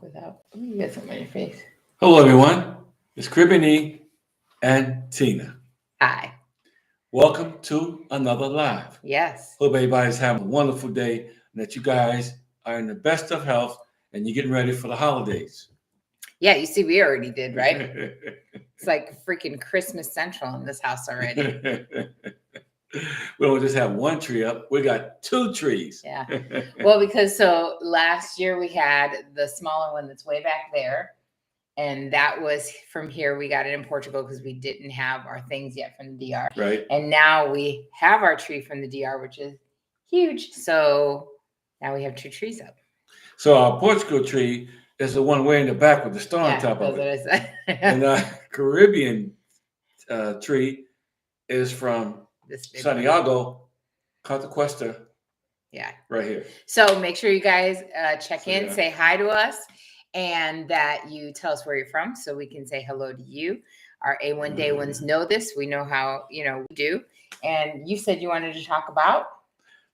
talk without. Oh, you got something on your face. Hello, everyone. It's Caribbean E and Tina. Hi. Welcome to another live. Yes. Hope everybody's having a wonderful day and that you guys are in the best of health and you're getting ready for the holidays. Yeah, you see, we already did, right? It's like freaking Christmas Central in this house already. We don't just have one tree up. We got two trees. Yeah. Well, because so last year we had the smaller one that's way back there. And that was from here. We got it in Portugal because we didn't have our things yet from the DR. Right. And now we have our tree from the DR, which is huge. So now we have two trees up. So our Portugal tree is the one way in the back with the star on top of it. What I said. And our Caribbean tree is from Santiago Dominican. Yeah. Right here. So make sure you guys check in, say hi to us, and that you tell us where you're from so we can say hello to you. Our A1 Day ones know this. We know how, we do. And you said you wanted to talk about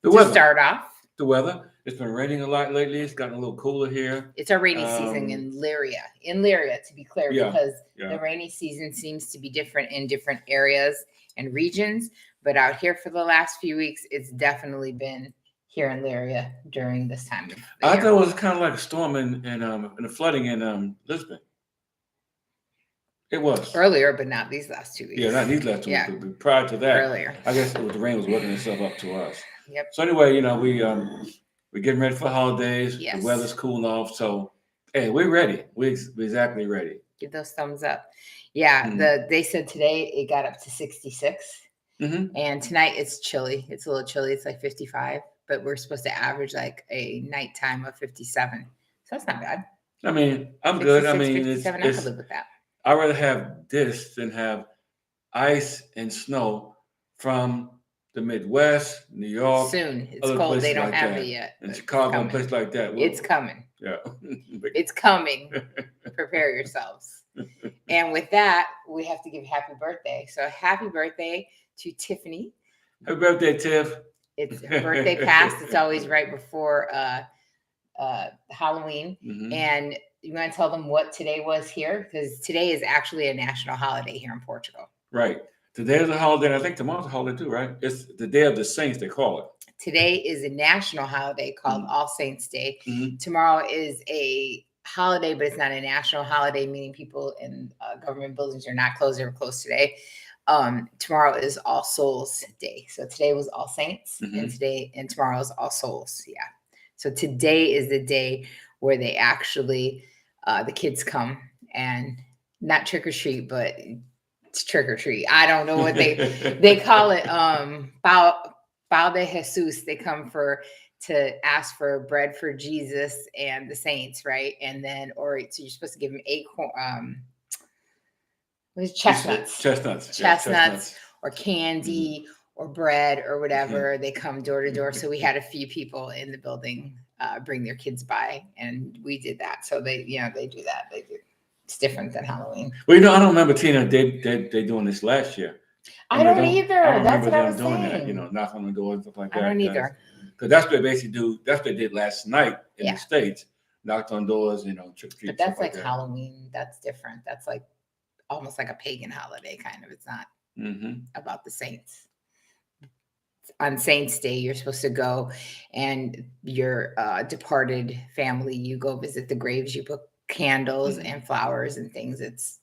the weather. To start off. The weather. It's been raining a lot lately. It's gotten a little cooler here. It's our rainy season in Lyria. In Lyria, to be clear, because the rainy season seems to be different in different areas and regions. But out here for the last few weeks, it's definitely been here in Lyria during this time. I thought it was kind of like a storm and the flooding in Lisbon. It was earlier, but not these last 2 weeks. Yeah, not these last 2 weeks. But prior to that, earlier. I guess the rain was working itself up to us. Yep. So anyway, we're getting ready for holidays. Yes. The weather's cooling off, so hey, we're ready. We're exactly ready. Give those thumbs up. Yeah, they said today it got up to 66, and tonight it's chilly. It's a little chilly. It's like 55. But we're supposed to average like a nighttime of 57. So that's not bad. I mean, I'm good. I mean, 57, I can live with that. I'd rather have this than have ice and snow from the Midwest, New York. Soon. It's cold. They don't have it yet. In Chicago, a place like that. It's coming. Yeah. It's coming. Prepare yourselves. And with that, we have to give happy birthday. So happy birthday to Tiffany. Happy birthday, Tiff. It's her birthday passed. It's always right before Halloween. And you want to tell them what today was here? Because today is actually a national holiday here in Portugal. Right. Today is a holiday. And I think tomorrow's a holiday too, right? It's the Day of the Saints, they call it. Today is a national holiday called All Saints Day. Tomorrow is a holiday, but it's not a national holiday, meaning people in government buildings are not closed. They're closed today. Tomorrow is All Souls Day. So today was All Saints and tomorrow is All Souls. Yeah. So today is the day where they actually, the kids come and not trick or treat, but it's trick or treat. I don't know what they call it. Bao de Jesus. They come to ask for bread for Jesus and the saints, right? And then, so you're supposed to give them acorn, chestnuts or candy or bread or whatever. They come door to door. So we had a few people in the building bring their kids by, and we did that. So they do that. It's different than Halloween. Well, I don't remember, Tina, they doing this last year. I don't either. That's what I was doing saying. That, knock on the door and stuff like that. I don't either. Because that's what they basically do. That's what they did last night in the States. Knocked on doors, trick or treat. But that's like Halloween. That's different. That's like almost like a pagan holiday, kind of. It's not about the saints. On Saints Day, you're supposed to go and your departed family, you go visit the graves, you put candles and flowers and things. It's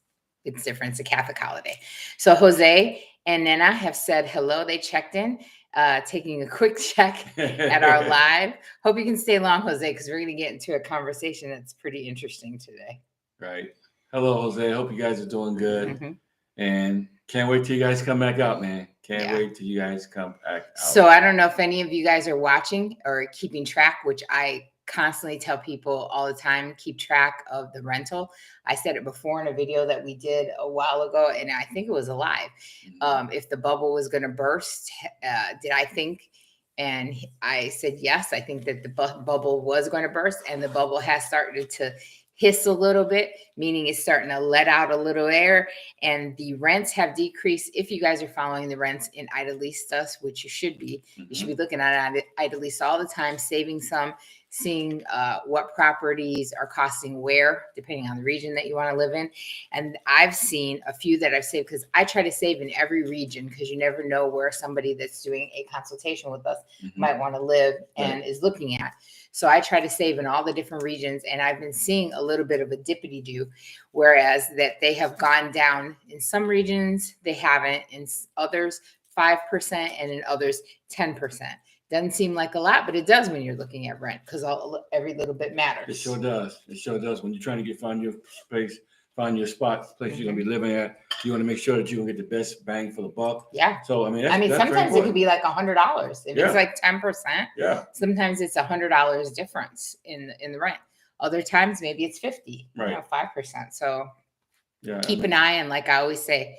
different. It's a Catholic holiday. So Jose and Nena have said hello. They checked in, taking a quick check at our live. Hope you can stay long, Jose, because we're going to get into a conversation that's pretty interesting today. Right. Hello, Jose. Hope you guys are doing good. And can't wait till you guys come back out, man. Can't wait till you guys come back out. So I don't know if any of you guys are watching or keeping track, which I constantly tell people all the time, keep track of the rental. I said it before in a video that we did a while ago, and I think it was live. If the bubble was going to burst, did I think? And I said, yes, I think that the bubble was going to burst, and the bubble has started to hiss a little bit, meaning it's starting to let out a little air, and the rents have decreased. If you guys are following the rents in Idleast, which you should be, you should be looking at Idleast all the time, saving some, seeing what properties are costing where, depending on the region that you want to live in. And I've seen a few that I've saved because I try to save in every region because you never know where somebody that's doing a consultation with us might want to live and is looking at. So I try to save in all the different regions, and I've been seeing a little bit of a dippity-do, whereas that they have gone down in some regions, they haven't, in others 5%, and in others 10%. Doesn't seem like a lot, but it does when you're looking at rent because every little bit matters. It sure does. It sure does. When you're trying to find your space, find your spot, place you're gonna be living at, you want to make sure that you're gonna get the best bang for the buck. Yeah. So that's sometimes it could be like $100 if it's like 10%. Yeah. Sometimes it's $100 difference in the rent. Other times maybe it's 50, right? 5%. So keep an eye, and like I always say,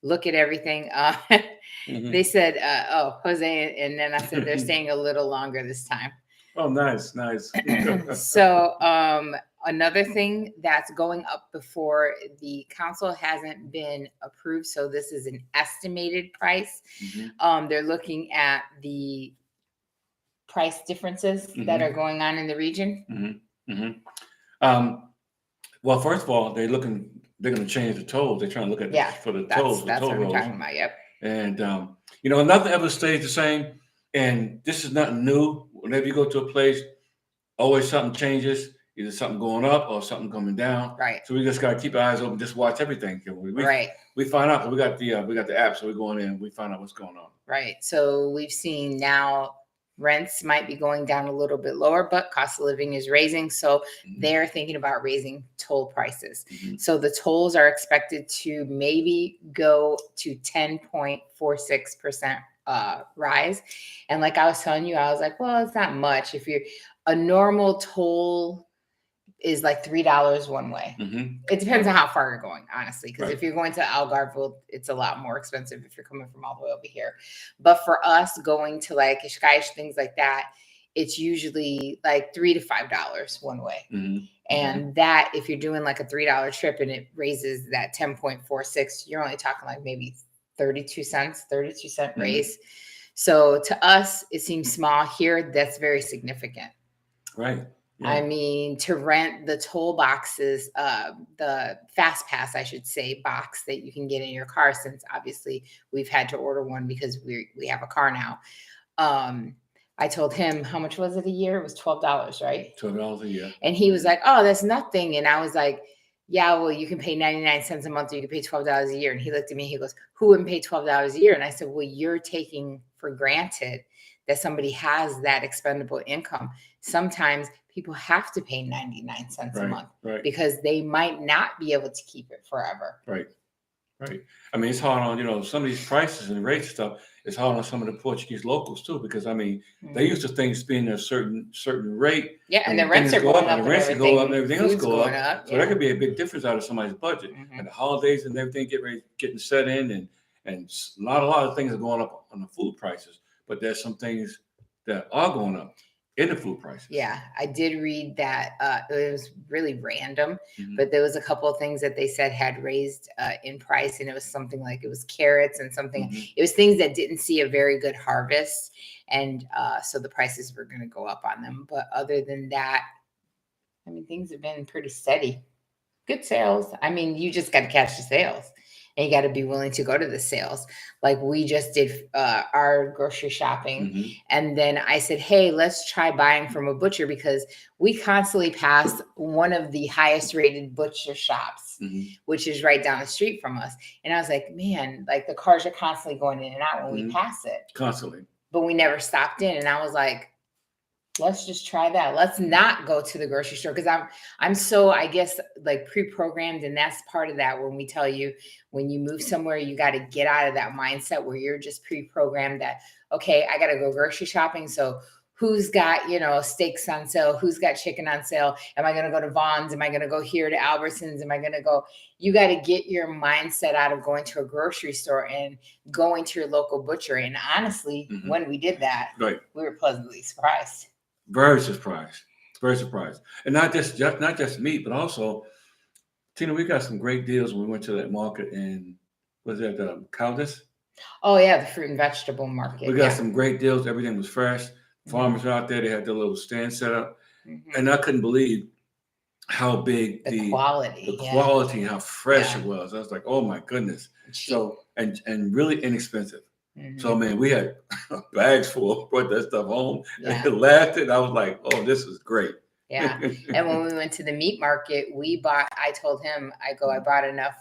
look at everything. They said, Jose, and then I said they're staying a little longer this time. Oh, nice. So another thing that's going up before the council hasn't been approved. So this is an estimated price. They're looking at the price differences that are going on in the region. Well, first of all, they're going to change the tolls. They're trying to look at for the tolls. That's toll what roads. I'm talking about. Yep. And nothing ever stays the same. And this is nothing new. Whenever you go to a place, always something changes. Either something going up or something coming down. Right. So we just got to keep our eyes open. Just watch everything. We find out. We got the app, so we're going in. We find out what's going on. Right. So we've seen now rents might be going down a little bit lower, but cost of living is raising. So they're thinking about raising toll prices. So the tolls are expected to maybe go to 10.46% rise. And like I was telling you, I was like, well, it's not much. If you're a normal toll is like $3 one way. It depends on how far you're going, honestly. Because if you're going to Algarve, it's a lot more expensive if you're coming from all the way over here. But for us going to like Ishkaish, things like that, it's usually like $3 to $5 one way. And that, if you're doing like a $3 trip and it raises that 10.46, you're only talking like maybe 32 cent raise. So to us, it seems small. Here, that's very significant. Right. Yeah. I mean, to rent the toll boxes, the Fast Pass, I should say, box that you can get in your car, since obviously we've had to order one because we have a car now. I told him, how much was it a year? It was $12, right? $12 a year. And he was like, oh, that's nothing. And I was like, yeah, well, you can pay 99 cents a month or you can pay $12 a year. And he looked at me, he goes, who wouldn't pay $12 a year? And I said, well, you're taking for granted that somebody has that expendable income. Sometimes people have to pay 99 cents a month because they might not be able to keep it forever. Right. I mean, it's hard on, some of these prices and rates stuff. It's hard on some of the Portuguese locals too, because I mean, they used to things being a certain rate. Yeah, and the rents are going up, and the rents go up, and everything else go up. So that could be a big difference out of somebody's budget. And the holidays and everything getting set in, and a lot of things are going up on the food prices. But there's some things that are going up in the food prices. Yeah, I did read that. It was really random, but there was a couple of things that they said had raised in price, and it was something like it was carrots and something. It was things that didn't see a very good harvest, and so the prices were going to go up on them. But other than that, I mean, things have been pretty steady. Good sales. I mean, you just got to catch the sales. And you got to be willing to go to the sales. Like we just did our grocery shopping. And then I said, hey, let's try buying from a butcher, because we constantly pass one of the highest rated butcher shops, which is right down the street from us. And I was like, man, like the cars are constantly going in and out when we pass it. Constantly. But we never stopped in. And I was like, let's just try that. Let's not go to the grocery store, because I'm so, I guess, like pre-programmed, and that's part of that. When we tell you, when you move somewhere, you got to get out of that mindset where you're just pre-programmed that, okay, I got to go grocery shopping. So who's got, steaks on sale? Who's got chicken on sale? Am I going to go to Vaughn's? Am I going to go here to Albertsons? Am I going to go? You got to get your mindset out of going to a grocery store and going to your local butcher. And honestly, when we did that, we were pleasantly surprised. Very surprised. And not just meat, but also, Tina, we got some great deals when we went to that market in, was that Caldas? Oh yeah, the fruit and vegetable market. We got some great deals. Everything was fresh. Farmers were out there. They had their little stand set up. and I couldn't believe how big the quality, and how fresh it was. I was like, oh my goodness. So and really inexpensive. So man, we had bags full, brought that stuff home. And it lasted. I was like, oh, this is great. Yeah. And when we went to the meat market, I told him, I bought enough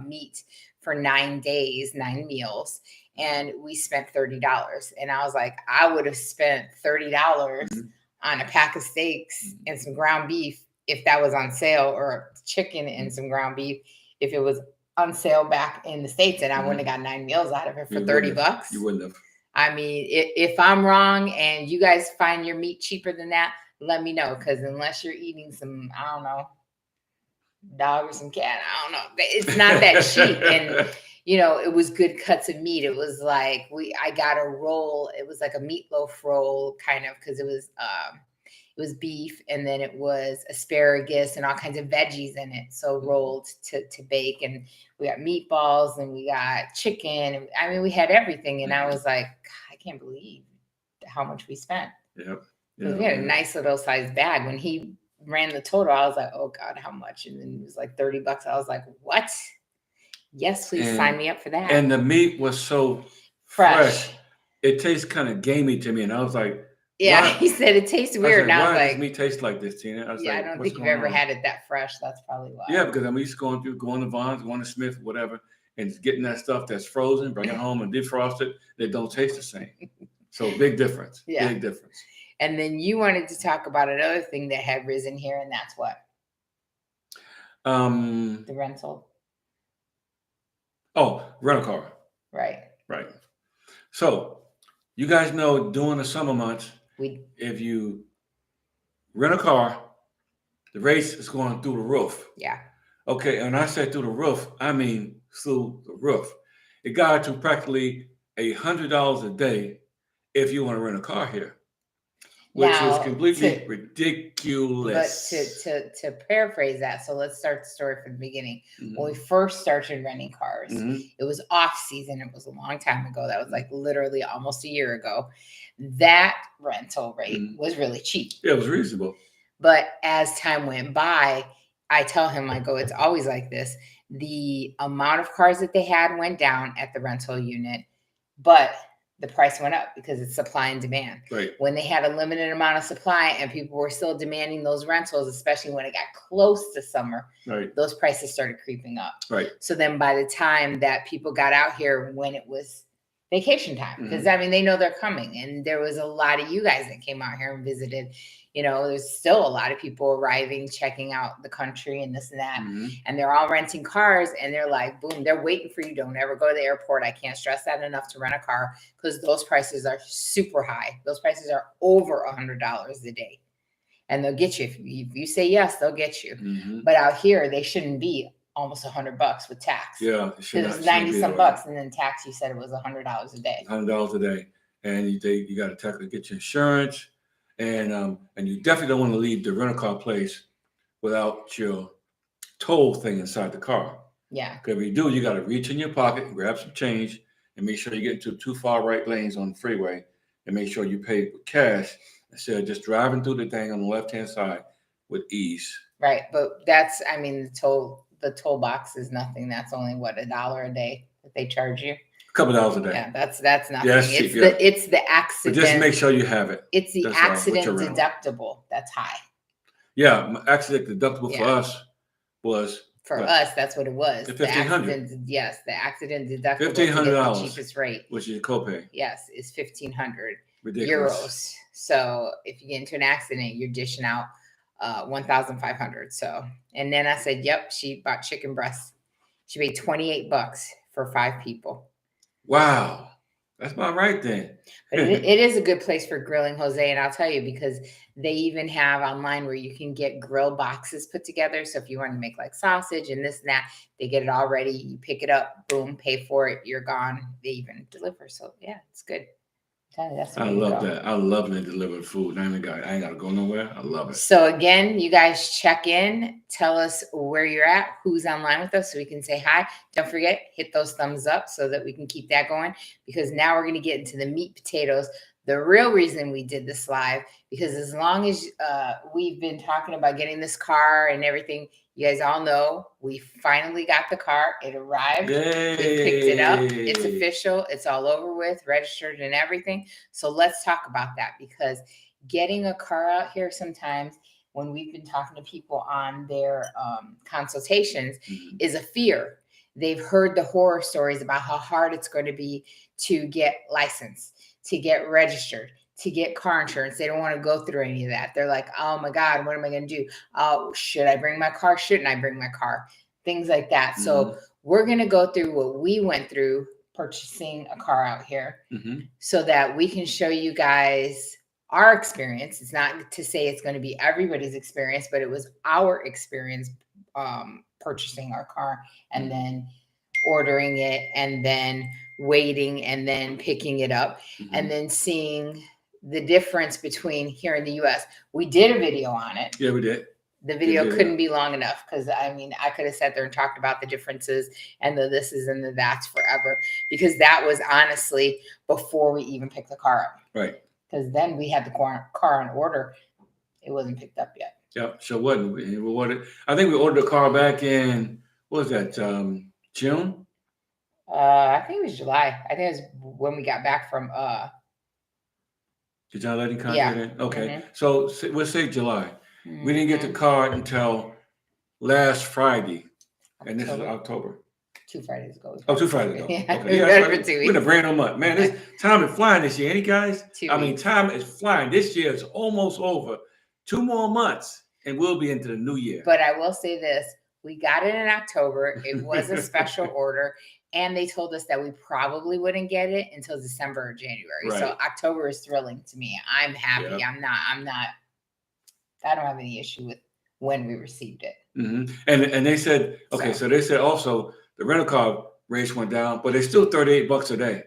meat for 9 days, 9 meals, and we spent $30. And I was like, I would have spent $30 on a pack of steaks and some ground beef if that was on sale, or chicken and some ground beef if it was on sale back in the States, and I wouldn't have got 9 meals out of it for $30. You wouldn't have. I mean, if I'm wrong and you guys find your meat cheaper than that, let me know, because unless you're eating some, I don't know, dog or some cat, I don't know, it's not that cheap. And you know, it was good cuts of meat. It was like I got a roll. It was like a meatloaf roll, kind of, because it was beef, and then it was asparagus and all kinds of veggies in it, so rolled to bake. And we got meatballs and we got chicken. And, I mean, we had everything. And I was like, God, I can't believe how much we spent. Yep. We had a nice little sized bag. When he ran the total, I was like, oh God, how much? And then it was like $30. I was like, what? Yes, please sign me up for that. And the meat was so fresh. It tastes kind of gamey to me. And I was like, yeah, he said it tastes weird. And I was why like, does meat taste like this, Tina? I was like, I don't think you've ever had it that fresh. That's probably why. Yeah, because I'm used to going to Vons, going to Smith, whatever, and getting that stuff that's frozen, bring it home and defrost it. They don't taste the same. So big difference. Yeah. Big difference. And then you wanted to talk about another thing that had risen here, and that's what? The rental. Oh, rental car. Right. So you guys know during the summer months, if you rent a car, the rates is going through the roof. Yeah. Okay, and I said through the roof, I mean through the roof. It got to practically $100 a day if you want to rent a car here, which is completely ridiculous. But to paraphrase that, so let's start the story from the beginning. When we first started renting cars, it was off season. It was a long time ago. That was like literally almost a year ago. That rental rate was really cheap. Yeah, it was reasonable. But as time went by, I tell him, I go, it's always like this. The amount of cars that they had went down at the rental unit, but the price went up because it's supply and demand. Right. When they had a limited amount of supply and people were still demanding those rentals, especially when it got close to summer, those prices started creeping up. Right. So then by the time that people got out here when it was vacation time, because I mean, they know they're coming, and there was a lot of you guys that came out here and visited. You know, there's still a lot of people arriving, checking out the country and this and that. And they're all renting cars, and they're like, boom, they're waiting for you. Don't ever go to the airport. I can't stress that enough to rent a car, because those prices are super high. Those prices are over $100 a day. And they'll get you. If you say yes, they'll get you. But out here, they shouldn't be almost $100 with tax. Yeah. It was 90 some bucks, and then tax, you said it was $100 a day. $100 a day. And you got to get your insurance. And you definitely don't want to leave the rental car place without your toll thing inside the car. Yeah. Because if you do, you got to reach in your pocket and grab some change and make sure you get into 2 far right lanes on the freeway, and make sure you pay with cash instead of just driving through the thing on the left-hand side with ease. Right. But that's, I mean, the toll box is nothing. That's only what, $1 a day that they charge you. A couple dollars a day. Yeah, that's nothing. Yeah, it's the accident. But just make sure you have it. It's the accident deductible that's high. Yeah, accident deductible for us was us. That's what it was. $1,500. Yes, the accident deductible. $1,500, the cheapest rate, which is copay. Yes, is 1,500 euros. So if you get into an accident, you're dishing out 1,500. So, and then I said, yep, she bought chicken breasts. She paid $28 for 5 people. Wow. That's about right then. But it is a good place for grilling, Jose. And I'll tell you, because they even have online where you can get grill boxes put together. So if you want to make like sausage and this and that, they get it all ready. You pick it up, boom, pay for it. You're gone. They even deliver. So yeah, it's good. I love that. I love when they deliver food. I ain't got to go nowhere. I love it. So again, you guys check in. Tell us where you're at, who's online with us, so we can say hi. Don't forget, hit those thumbs up so that we can keep that going, because now we're going to get into the meat potatoes, The real reason we did this live, because as long as we've been talking about getting this car and everything, you guys all know we finally got the car. It arrived. Yay. We picked it up. It's official. It's all over with, registered and everything. So let's talk about that, because getting a car out here sometimes, when we've been talking to people on their consultations, is a fear. They've heard the horror stories about how hard it's going to be to get licensed, to get registered, to get car insurance. They don't want to go through any of that. They're like, oh my God, what am I going to do? Oh, should I bring my car? Shouldn't I bring my car? Things like that. So we're going to go through what we went through purchasing a car out here, so that we can show you guys our experience. It's not to say it's going to be everybody's experience, but it was our experience purchasing our car and then ordering it and then waiting and then picking it up and then seeing the difference between here in the US. We did a video on it. Yeah, we did. The video couldn't be long enough, because I mean, I could have sat there and talked about the differences and the this is and the that's forever, because that was honestly before we even picked the car up. Right. Because then we had the car on order. It wasn't picked up yet. Yep. So wasn't we? We ordered. I think we ordered the car back in, what was that? June. I think it was July. I think it was when we got back from. Did y'all let him contact it? Okay. So we'll say July. We didn't get the car until last Friday, and this is October. 2 Fridays ago. Oh, 2 Fridays ago. Yeah, okay. We're in a brand new month. Man, this time is flying this year, ain't it, guys? I mean, time is flying. This year is almost over. 2 more months, and we'll be into the new year. But I will say this. We got it in October. It was a special order, and they told us that we probably wouldn't get it until December or January. Right. So October is thrilling to me. I'm happy. Yep. I don't have any issue with when we received it. And they said, okay, so they said also the rental car rates went down, but it's still $38 a day.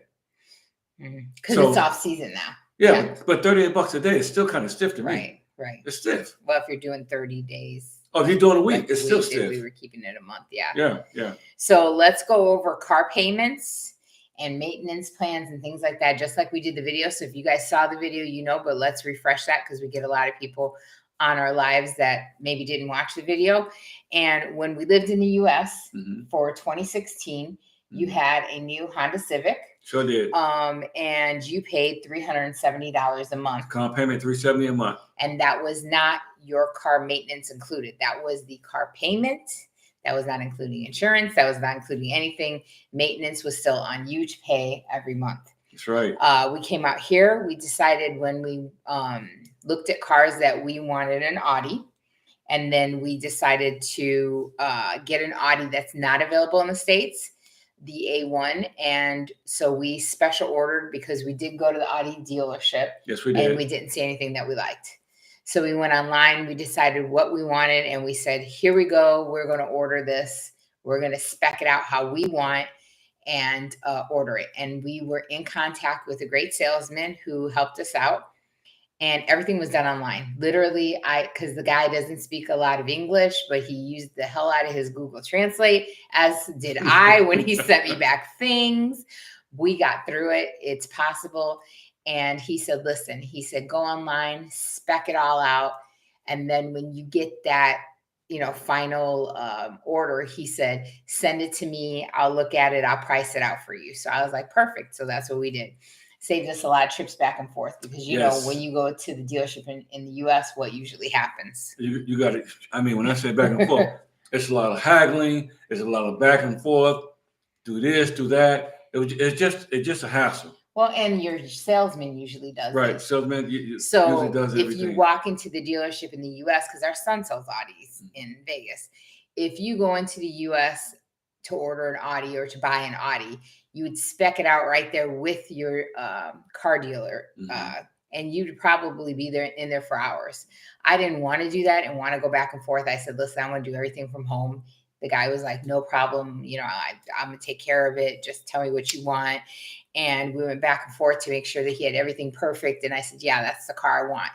Because it's off season now. Yeah, but $38 a day is still kind of stiff to me. Right. It's stiff. Well, if you're doing 30 days. Oh, if you're doing a week, it's still stiff. We were keeping it a month, yeah. Yeah. So let's go over car payments and maintenance plans and things like that, just like we did the video. So if you guys saw the video, you know, but let's refresh that, because we get a lot of people on our lives that maybe didn't watch the video. And when we lived in the US for 2016, you had a new Honda Civic. Sure did. And you paid $370 a month. Car payment $370 a month. And that was not your car maintenance included. That was the car payment. That was not including insurance. That was not including anything. Maintenance was still on you to pay every month. That's right. We came out here. We decided when we looked at cars that we wanted an Audi. And then we decided to get an Audi that's not available in the States, the A1. And so we special ordered, because we did go to the Audi dealership. Yes, we did. And we didn't see anything that we liked. So we went online, we decided what we wanted, and we said, here we go. We're going to order this. We're going to spec it out how we want and order it. And we were in contact with a great salesman who helped us out. And everything was done online. Literally, because the guy doesn't speak a lot of English, but he used the hell out of his Google Translate, as did I when he sent me back things. We got through it. It's possible. And he said, listen, go online, spec it all out. And then when you get that, final order, he said, send it to me. I'll look at it. I'll price it out for you. So I was like, perfect. So that's what we did. Saved us a lot of trips back and forth, because you know, when you go to the dealership in the US, what usually happens. You got it. I mean, when I say back and forth, it's a lot of haggling. It's a lot of back and forth. Do this, do that. It's just a hassle. Well, and your salesman usually does. Right. Salesman usually does everything. If you walk into the dealership in the US, because our son sells Audis in Vegas, if you go into the US to order an Audi or to buy an Audi, you would spec it out right there with your car dealer. And you'd probably be in there for hours. I didn't want to do that and want to go back and forth. I said, listen, I want to do everything from home. The guy was like, no problem. I'm going to take care of it. Just tell me what you want. And we went back and forth to make sure that he had everything perfect. And I said, yeah, that's the car I want.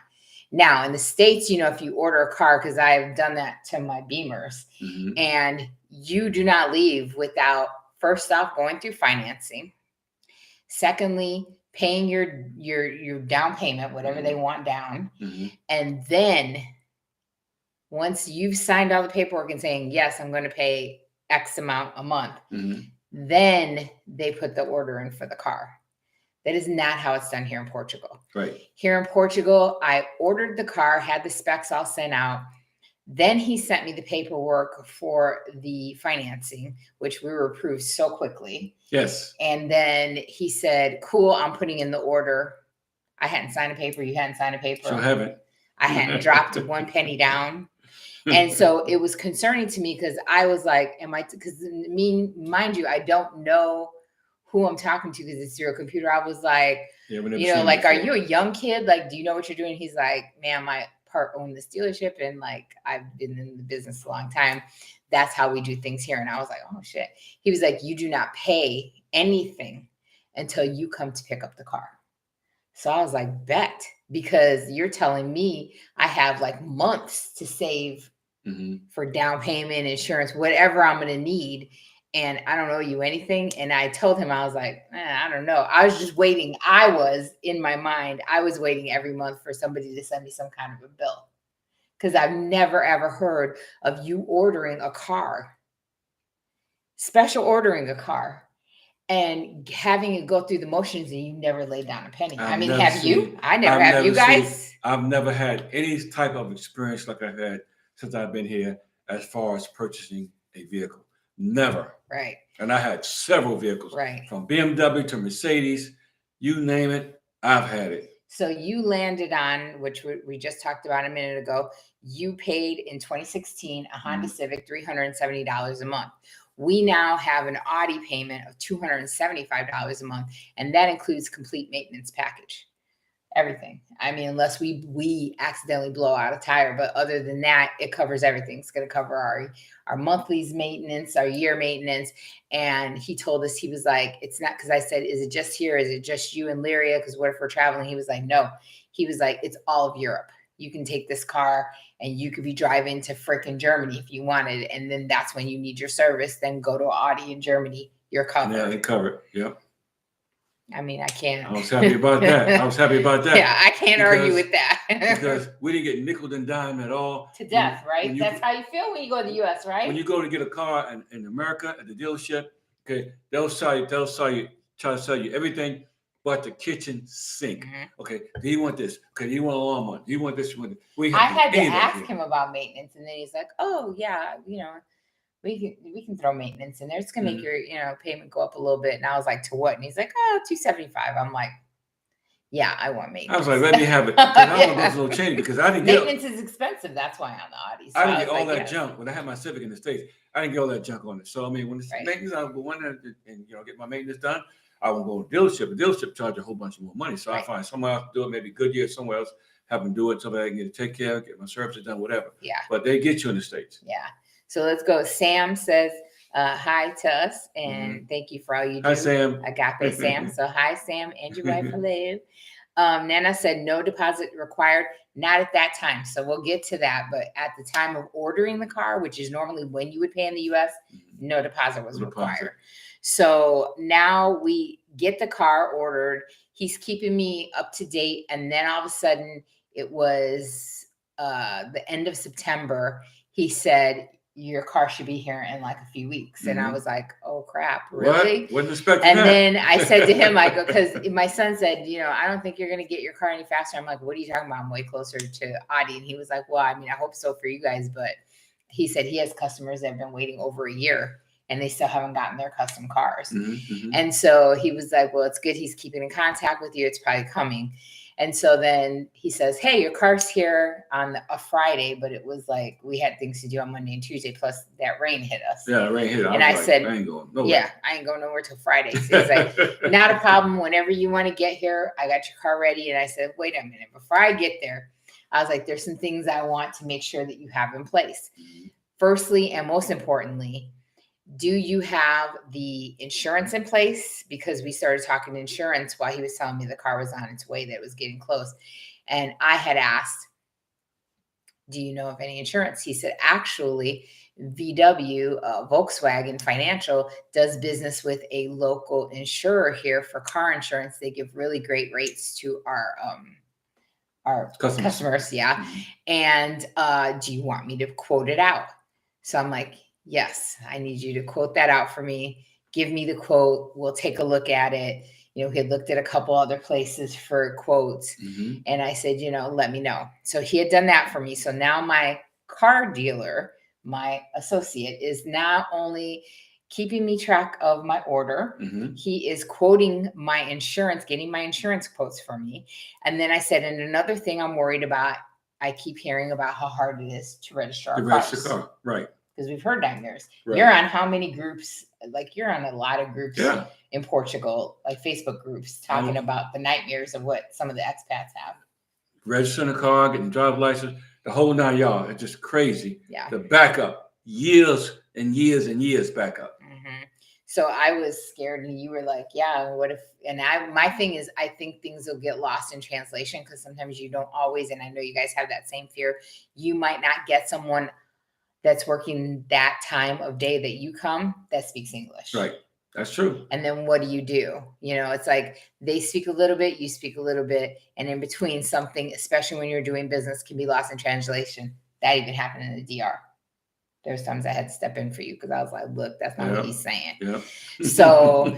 Now in the States, if you order a car, because I've done that to my Beamers, and you do not leave without, first off, going through financing. Secondly, paying your down payment, whatever they want down. Mm-hmm. And then once you've signed all the paperwork and saying, yes, I'm going to pay X amount a month, then they put the order in for the car. That is not how it's done here in Portugal. Right. Here in Portugal, I ordered the car, had the specs all sent out. Then he sent me the paperwork for the financing, which we were approved so quickly. Yes. And then he said, cool, I'm putting in the order. I hadn't signed a paper. You hadn't signed a paper. So haven't. I hadn't dropped 1 penny down. And so it was concerning to me because I was like, because mind you, I don't know who I'm talking to because it's through a computer. I was like, like, are you a young kid? Like, do you know what you're doing? He's like, man, my part own this dealership and like I've been in the business a long time. That's how we do things here. And I was like, oh shit. He was like, you do not pay anything until you come to pick up the car. So I was like, bet, because you're telling me I have like months to save for down payment, insurance, whatever I'm going to need. And I don't owe you anything. And I told him, I was like, I don't know. I was just waiting. In my mind, I was waiting every month for somebody to send me some kind of a bill. Because I've never, ever heard of you ordering a car, special ordering a car, and having it go through the motions and you never laid down a penny. Have you? I never have. You guys? I've never had any type of experience like I've had since I've been here as far as purchasing a vehicle. Never. Right. And I had several vehicles. Right. From BMW to Mercedes, you name it, I've had it. So you landed on, which we just talked about a minute ago, you paid in 2016 a Honda Civic $370 a month. We now have an Audi payment of $275 a month, and that includes complete maintenance package. Everything. Unless we accidentally blow out a tire, but other than that, it covers everything. It's going to cover our monthly's maintenance, our year maintenance. And he told us, he was like, it's not, because I said, is it just here? Is it just you and Lyria? Because what if we're traveling? He was like, no. He was like, it's all of Europe. You can take this car and you could be driving to frickin' Germany if you wanted. And then that's when you need your service. Then go to Audi in Germany. You're covered. Yeah, they covered. Yep. I can't. I was happy about that. Yeah, I can't argue with that. Because we didn't get nickel and dime at all. To death, right? That's how you feel when you go to the U.S., right? When you go to get a car in America at the dealership, okay, they'll try to sell you everything but the kitchen sink. Okay, do you want this? Okay, do you want a lawnmower? Do you want this? I had to ask him about maintenance, and then he's like, oh, yeah, we can throw maintenance in there. It's gonna make your payment go up a little bit. And I was like, to what? And he's like, oh, $275. I'm like, yeah, I want maintenance. I was like, let me have it. I don't want no change because I didn't get maintenance is expensive. That's why on the Audi. So I didn't get all that junk when I had my Civic in the States. I didn't get all that junk on it. So when it's maintenance, I would go in there and get my maintenance done. I won't go to the dealership. The dealership charge a whole bunch more money. So I find somewhere else to do it, maybe Goodyear, somewhere else, have them do it so that I can get it taken care of, get my services done, whatever. Yeah. But they get you in the States. Yeah. So let's go. Sam says hi to us and thank you for all you do. Hi, Sam. Agape Sam. So hi, Sam, and your wife, Liv. Nana said no deposit required. Not at that time. So we'll get to that. But at the time of ordering the car, which is normally when you would pay in the U.S., no deposit was required. So now we get the car ordered. He's keeping me up to date. And then all of a sudden it was the end of September. He said, your car should be here in like a few weeks. And I was like, oh crap, really? What? Wasn't expecting and that. Then I said to him, I go, because my son said, I don't think you're going to get your car any faster. I'm like, what are you talking about? I'm way closer to Audi. And he was like, well, I hope so for you guys. But he said he has customers that have been waiting over a year and they still haven't gotten their custom cars. And so he was like, well, it's good. He's keeping in contact with you. It's probably coming. And so then he says, hey, your car's here on a Friday, but it was like we had things to do on Monday and Tuesday, plus that rain hit us. Yeah, rain hit us. And I said, I ain't going nowhere. Yeah, I ain't going nowhere till Friday. So he's like, not a problem. Whenever you want to get here, I got your car ready. And I said, wait a minute. Before I get there, I was like, there's some things I want to make sure that you have in place. Firstly, and most importantly, do you have the insurance in place? Because we started talking insurance while he was telling me the car was on its way, that it was getting close. And I had asked, do you know of any insurance? He said, actually, VW, Volkswagen Financial, does business with a local insurer here for car insurance. They give really great rates to our customers. Yeah. Mm-hmm. And do you want me to quote it out? So I'm like, yes, I need you to quote that out for me. Give me the quote. We'll take a look at it. You know, he had looked at a couple other places for quotes. Mm-hmm. And I said, you know, let me know. So he had done that for me. So now my car dealer, my associate, is not only keeping me track of my order, mm-hmm. he is quoting my insurance, getting my insurance quotes for me. And then I said, and another thing I'm worried about, I keep hearing about how hard it is to register our cars. Car, right. Because we've heard nightmares. Right. You're on how many groups? Like you're on a lot of groups in Portugal, like Facebook groups, talking about the nightmares of what some of the expats have. Registering a car, getting a driver's license, the whole 9 yards. It's just crazy. Yeah. The backup, years and years and years backup. Mm-hmm. So I was scared, and you were like, "Yeah, what if?" And my thing is, I think things will get lost in translation because sometimes you don't always. And I know you guys have that same fear. You might not get someone that's working that time of day that you come that speaks English. Right. That's true. And then what do? You know, it's like they speak a little bit, you speak a little bit, and in between something, especially when you're doing business, can be lost in translation. That even happened in the DR. There's times I had to step in for you because I was like, look, that's not what he's saying. Yeah. So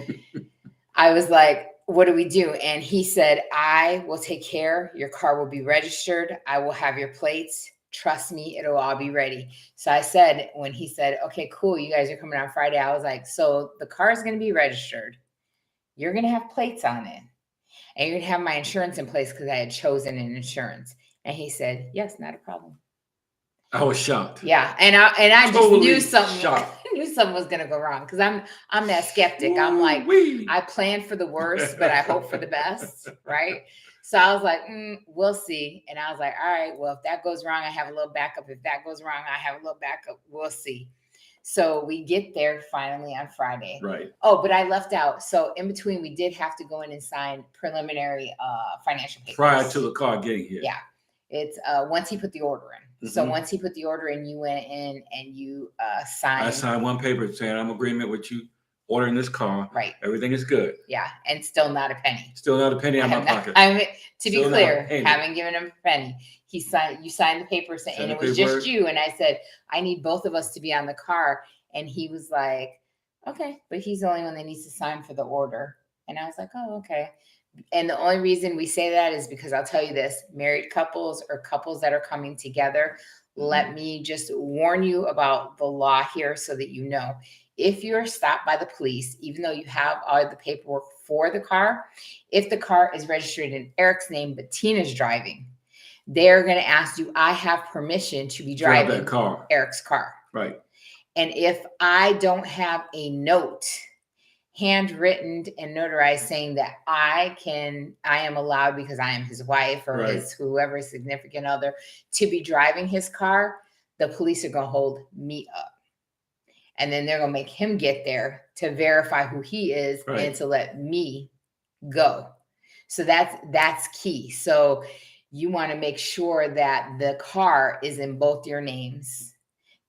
I was like, what do we do? And he said, I will take care. Your car will be registered. I will have your plates. Trust me, it'll all be ready. So I said, when he said, okay, cool, you guys are coming on Friday, I was like, so the car is going to be registered. You're going to have plates on it. And you're going to have my insurance in place because I had chosen an insurance. And he said, yes, not a problem. I was shocked. Yeah, and I totally just knew something. Shocked. I knew something was gonna go wrong because I'm that skeptic. I'm like, I plan for the worst, but I hope for the best, right? So I was like, we'll see. And I was like, all right, well, if that goes wrong, I have a little backup. If that goes wrong, I have a little backup. We'll see. So we get there finally on Friday. Right. Oh, but I left out. So in between, we did have to go in and sign preliminary financial papers prior to the car getting here. Yeah, it's once he put the order in. So once he put the order in, you went in and you signed. I signed one paper saying I'm in agreement with you ordering this car. Right. Everything is good. Yeah, and still not a penny. Still not a penny out of my pocket. To be clear, haven't given him a penny. You signed the papers, and it was just you. And I said, I need both of us to be on the car. And he was like, okay, but he's the only one that needs to sign for the order. And I was like, oh, okay. And the only reason we say that is because I'll tell you this, married couples or couples that are coming together, let me just warn you about the law here so that you know. If you're stopped by the police, even though you have all the paperwork for the car, if the car is registered in Eric's name, but Tina's driving, they're going to ask you, I have permission to be driving that car. Eric's car. Right. And if I don't have a note handwritten and notarized saying that I am allowed because I am his wife or his whoever significant other to be driving his car, the police are going to hold me up. And then they're going to make him get there to verify who he is and to let me go. So that's key. So you want to make sure that the car is in both your names.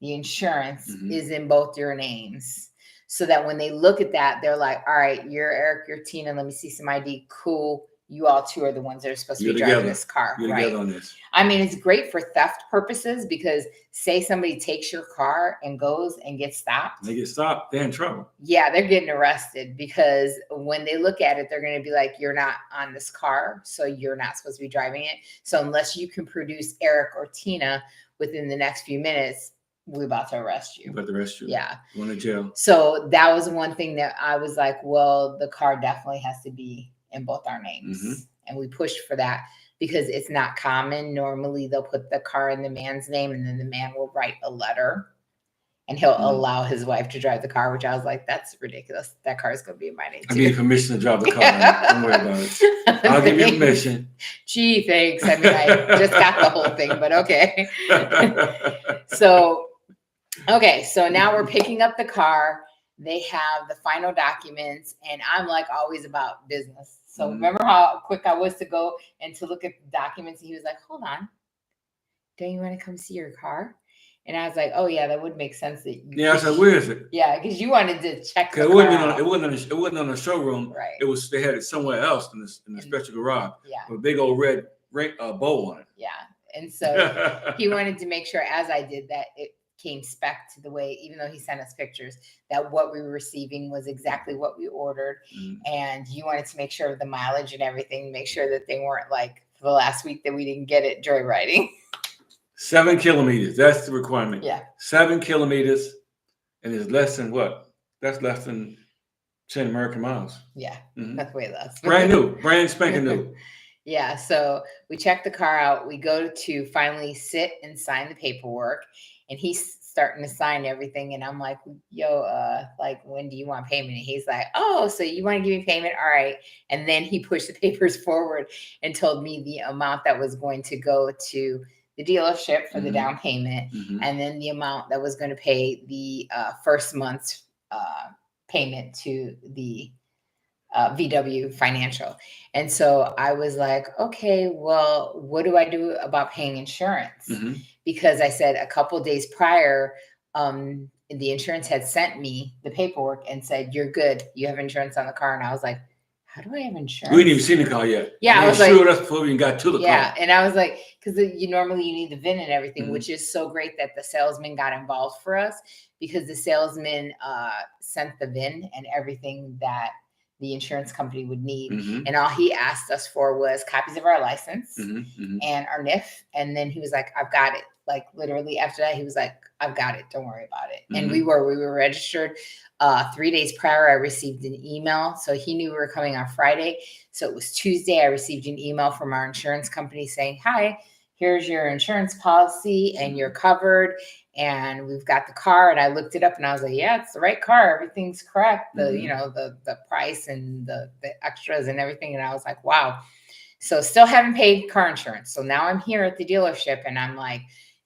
The insurance is in both your names. So that when they look at that, they're like, all right, you're Eric, you're Tina. Let me see some ID. Cool. You all two are the ones that are supposed to be driving this car. You're together on this. I mean, it's great for theft purposes because say somebody takes your car and goes and gets stopped. They get stopped, they're in trouble. Yeah, they're getting arrested because when they look at it, they're going to be like, you're not on this car, so you're not supposed to be driving it. So unless you can produce Eric or Tina within the next few minutes, we're about to arrest you. We're about to arrest you. Yeah. Going to jail. So that was one thing that I was like, well, the car definitely has to be in both our names. And we pushed for that because it's not common. Normally they'll put the car in the man's name and then the man will write a letter and he'll allow his wife to drive the car, which I was like, that's ridiculous. That car is going to be in my name too. I need permission to drive the car. Don't worry about it. I'll give you permission. Gee, thanks. I mean, I just got the whole thing, but okay. So now we're picking up the car. They have the final documents, and I'm like always about business. So remember how quick I was to go and to look at the documents? And he was like, hold on. Don't you want to come see your car? And I was like, oh yeah, that would make sense. That yeah, I said, where is it? Yeah, because you wanted to check the It car wasn't out. it wasn't on the showroom. Right. It was, they had it somewhere else in the special garage. Yeah. With a big old red bow on it. Yeah. And so he wanted to make sure, as I did, that it came spec to the way, even though he sent us pictures, that what we were receiving was exactly what we ordered. And you wanted to make sure of the mileage and everything, make sure that they weren't like for the last week that we didn't get it joyriding. 7 kilometers. That's the requirement. Yeah. 7 kilometers. And it's less than what? That's less than 10 American miles. Yeah. That's way less. Brand new. Brand spanking new. Yeah. So we check the car out. We go to finally sit and sign the paperwork. And he's starting to sign everything. And I'm like, yo, like, when do you want payment? And he's like, oh, so you want to give me payment? All right. And then he pushed the papers forward and told me the amount that was going to go to the dealership for the down payment. And then the amount that was going to pay the first month's payment to the VW Financial. And so I was like, okay, well, what do I do about paying insurance? Because I said a couple of days prior, the insurance had sent me the paperwork and said, you're good. You have insurance on the car. And I was like, how do I have insurance? We didn't even see the car yet. Yeah, I was like, us before we even got to the car. Yeah, and I was like, because you need the VIN and everything, which is so great that the salesman got involved for us, because the salesman sent the VIN and everything that the insurance company would need. And all he asked us for was copies of our license and our NIF. And then he was like, I've got it. Like literally after that, he was like, I've got it. Don't worry about it. And we were registered 3 days prior. I received an email. So he knew we were coming on Friday. So it was Tuesday. I received an email from our insurance company saying, hi, here's your insurance policy and you're covered. And we've got the car. And I looked it up and I was like, yeah, it's the right car. Everything's correct. The, the price and the extras and everything. And I was like, wow. So still haven't paid car insurance. So now I'm here at the dealership and I'm like,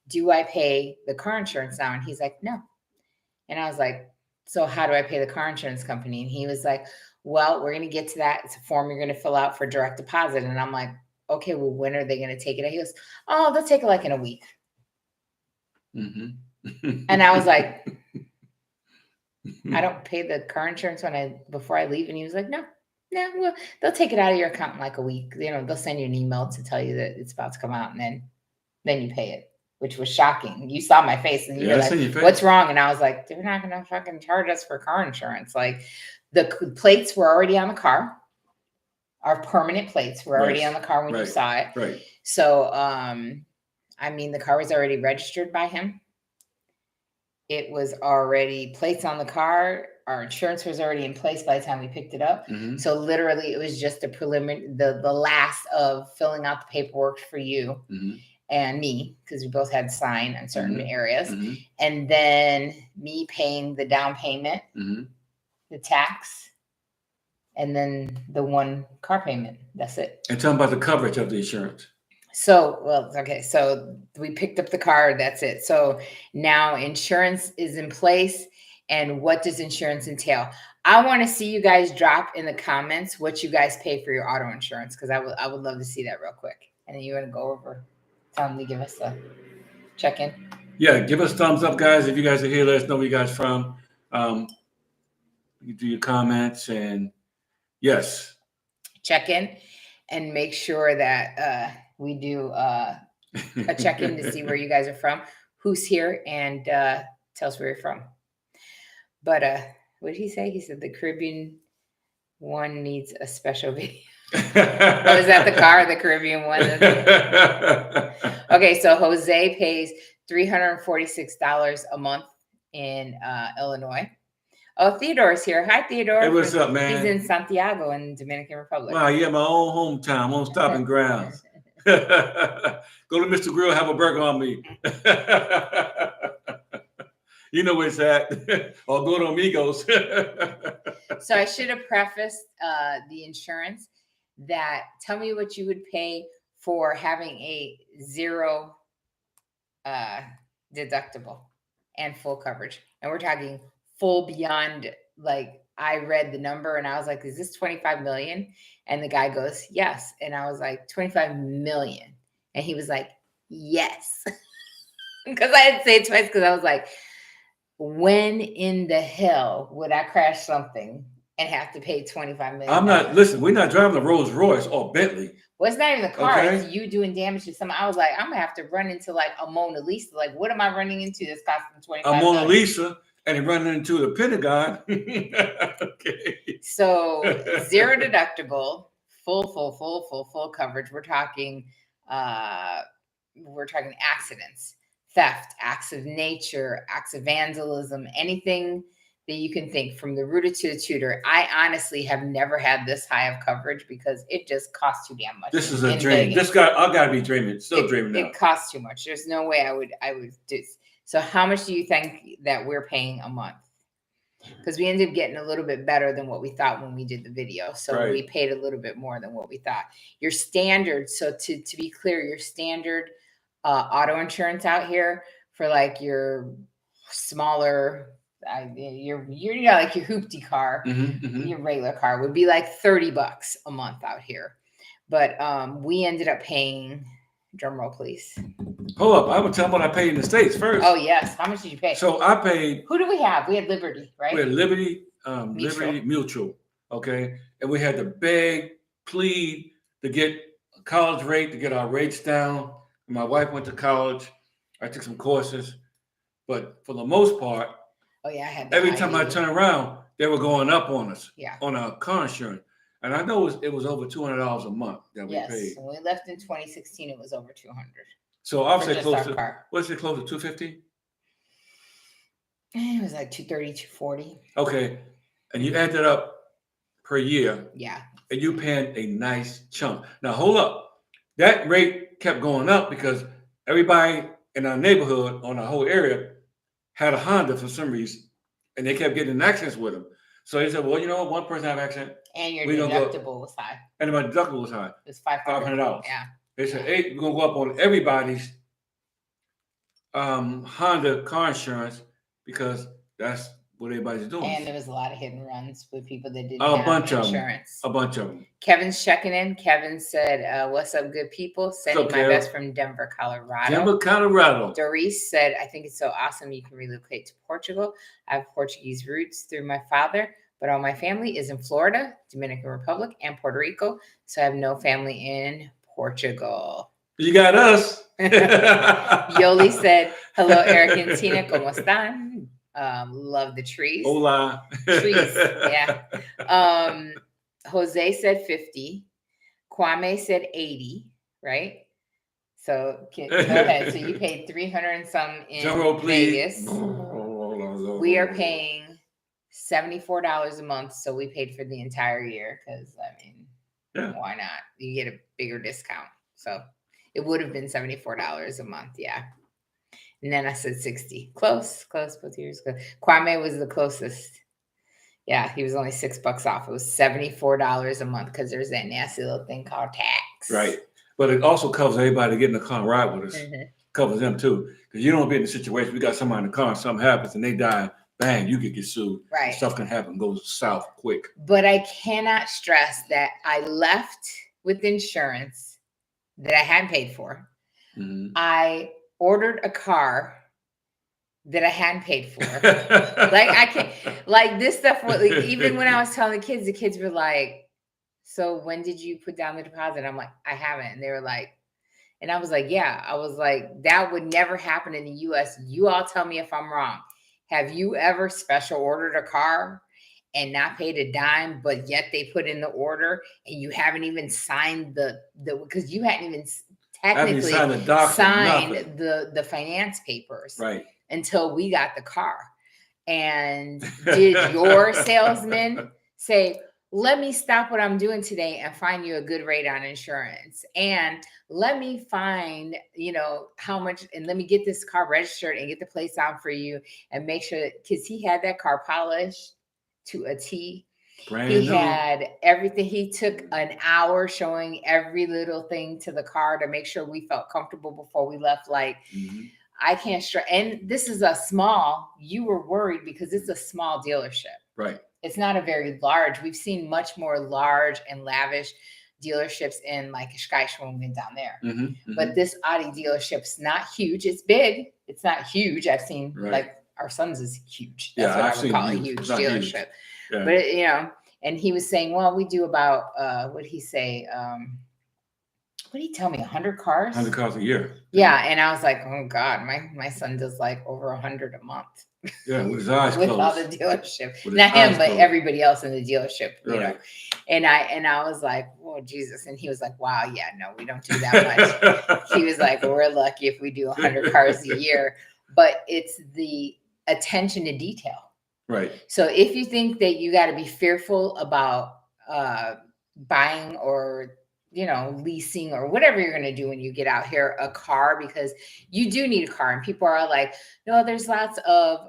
do I pay the car insurance now? And he's like, no. And I was like, so how do I pay the car insurance company? And he was like, well, we're going to get to that. It's a form you're going to fill out for direct deposit. And I'm like, okay, well, when are they going to take it? He goes, oh, they'll take it like in a week. And I was like, I don't pay the car insurance before I leave. And he was like, no, well, they'll take it out of your account in like a week. They'll send you an email to tell you that it's about to come out, and then you pay it, which was shocking. You saw my face and you were like, what's wrong? And I was like, they're not going to fucking charge us for car insurance. Like the plates were already on the car. Our permanent plates were already on the car when you saw it. Right. So, the car was already registered by him. It was already plates on the car. Our insurance was already in place by the time we picked it up. So literally it was just a preliminary, the last of filling out the paperwork for you and me, because we both had to sign on certain areas. And then me paying the down payment, the tax, and then the one car payment. That's it. And tell them about the coverage of the insurance. So we picked up the car. That's it. So now insurance is in place. And what does insurance entail? I want to see you guys drop in the comments what you guys pay for your auto insurance, because I would love to see that real quick. And then you want to go over, tell them to give us a check-in. Yeah, give us thumbs up, guys. If you guys are here, let us know where you guys from. You do your comments and yes. Check in and make sure that we do a check-in to see where you guys are from, who's here, and tell us where you're from. But what did he say? He said the Caribbean one needs a special video. Oh, is that the car? The Caribbean one? Okay, so Jose pays $346 a month in Illinois. Oh, Theodore's here. Hi, Theodore. Hey, what's up, man? He's in Santiago in Dominican Republic. Wow, yeah, my own hometown, own stopping grounds. Go to Mr. Grill, have a burger on me. You know where it's at. Or go to Amigos. So I should have prefaced the insurance that tell me what you would pay for having a 0 deductible and full coverage. And we're talking full beyond, like, I read the number and I was like, is this 25 million? And the guy goes, yes. And I was like, 25 million. And he was like, yes. Because I had to say it twice because I was like, when in the hell would I crash something and have to pay $25 million? I'm not, listen, we're not driving a Rolls Royce or Bentley. Well, it's not even the car. Okay. It's you doing damage to something. I was like, I'm going to have to run into like a Mona Lisa. Like, what am I running into that's costing $25 million? A Mona Lisa and running into the Pentagon. Okay. So 0 deductible, full coverage. We're talking accidents, theft, acts of nature, acts of vandalism, anything that you can think, from the rooter to the tutor. I honestly have never had this high of coverage because it just costs too damn much. This is a dream. I gotta be dreaming. Still dreaming now. It costs too much. There's no way I would do. So how much do you think that we're paying a month? Because we ended up getting a little bit better than what we thought when we did the video. So we paid a little bit more than what we thought. Your standard, so to be clear, your standard auto insurance out here for like your smaller, your like your hoopty car, your regular car would be like $30 a month out here. But we ended up paying, drum roll please. Hold up, I would tell them what I paid in the States first. Oh yes, how much did you pay? So I paid. Who do we have? We had Liberty, right? We had Liberty Mutual, okay, and we had to beg, plead to get a college rate, to get our rates down. My wife went to college. I took some courses, but for the most part, I had every time I turn around, they were going up on us. Yeah. On our car insurance. And I know it was over $200 a month that we paid. Yes, when we left in 2016, it was over $200. So I'll say close to, what's it close to 250? It was like 230, 240. Okay. And you add that up per year. Yeah. And you paying a nice chunk. Now hold up. That rate kept going up because everybody in our neighborhood, on our whole area, had a Honda for some reason. And they kept getting in accidents with them. So they said, well, you know what? One person have an accident. And your deductible was high. And my deductible was high. It was $500. Yeah. They said, hey, we're going to go up on everybody's Honda car insurance because that's what everybody's doing. And there was a lot of hit and runs with people that didn't have insurance. A bunch of them. Kevin's checking in. Kevin said, what's up, good people? Sending my best from Denver, Colorado. Denver, Colorado. Doris said, I think it's so awesome you can relocate to Portugal. I have Portuguese roots through my father, but all my family is in Florida, Dominican Republic, and Puerto Rico. So I have no family in Portugal. You got us. Yoli said, hello, Eric and Tina, ¿cómo están? Love the trees. Hola. Trees, yeah. Jose said 50. Kwame said 80, right? So go ahead. So you paid 300 and some in Vegas. We are paying $74 a month. So we paid for the entire year because, I mean, why not? You get a bigger discount. So it would have been $74 a month. Yeah. And then I said 60. Close, both years ago. Kwame was the closest. Yeah, he was only $6 off. It was $74 a month because there's that nasty little thing called tax. Right. But it also covers everybody getting in the car and ride with us. Covers them too. Because you don't be in the situation, we got somebody in the car and something happens and they die, bang, you could get sued. Right. Stuff can happen, goes south quick. But I cannot stress that I left with insurance that I hadn't paid for. I ordered a car that I hadn't paid for. Like I can't, like this stuff. Like, even when I was telling the kids were like, "So when did you put down the deposit?" I'm like, "I haven't." And they were like, and I was like, "Yeah." I was like, "That would never happen in the U.S. You all tell me if I'm wrong. Have you ever special ordered a car and not paid a dime, but yet they put in the order and you haven't even signed the because you hadn't even technically signed the finance papers, right, until we got the car." And did your salesman say, "Let me stop what I'm doing today and find you a good rate on insurance, and let me find, how much, and let me get this car registered and get the plates on for you and make sure," because he had that car polished to a T. He had everything. He took an hour showing every little thing to the car to make sure we felt comfortable before we left. Like, I can't stress. And this is you were worried because it's a small dealership. Right. It's not a very large. We've seen much more large and lavish dealerships in like Schwingen down there. Mm-hmm. But this Audi dealership's not huge. It's big. It's not huge. I've seen like our son's is huge. That's what I would call a huge dealership. Yeah. But you know, and he was saying, well, we do about what did he say? What did he tell me? 100 cars? 100 cars a year. Yeah. And I was like, oh God, my son does like over 100 a month. Yeah, with his eyes with closed. all the dealership. Not him, but everybody else in the dealership, you know. And I was like, oh Jesus. And he was like, wow, yeah, no, we don't do that much. He was like, we're lucky if we do 100 cars a year. But it's the attention to detail. Right. So if you think that you got to be fearful about buying or, you know, leasing or whatever you're going to do when you get out here, a car, because you do need a car. And people are like, no, there's lots of,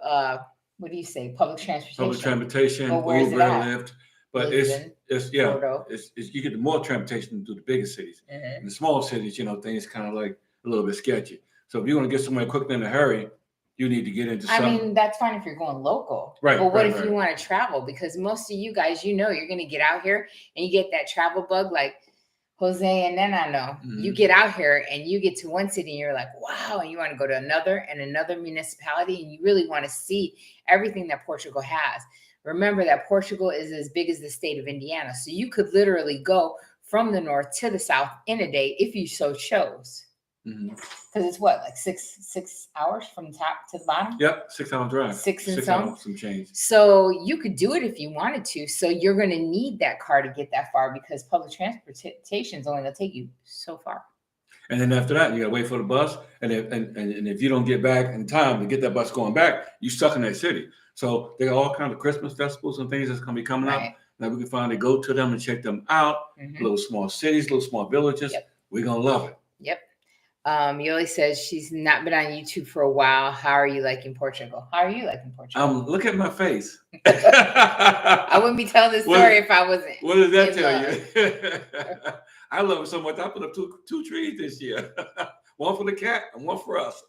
what do you say? Public transportation. Public transportation, Uber, Lyft. But it's you get the more transportation through the bigger cities. In the small cities, you know, things kind of like a little bit sketchy. So if you want to get somewhere quickly in a hurry, you need to get into something. I mean, that's fine if you're going local. Right. But what if you want to travel? Because most of you guys, you know, you're going to get out here and you get that travel bug like Jose and then I know. You get out here and you get to one city and you're like, wow, and you want to go to another municipality and you really want to see everything that Portugal has. Remember that Portugal is as big as the state of Indiana. So you could literally go from the north to the south in a day if you so chose. Because it's what, like six hours from top to the bottom? Yep, 6 hour drive. Six hours, some change. So you could do it if you wanted to. So you're going to need that car to get that far because public transportation is only going to take you so far. And then after that, you got to wait for the bus. And if you don't get back in time to get that bus going back, you're stuck in that city. So there are all kinds of Christmas festivals and things that's going to be coming up. Now we can finally go to them and check them out. Little small cities, little small villages. We're going to love it. Yoli says she's not been on YouTube for a while. How are you liking Portugal? How are you liking Portugal? Look at my face. I wouldn't be telling this story if I wasn't. What does that tell you? I love it so much. I put up two trees this year. One for the cat and one for us.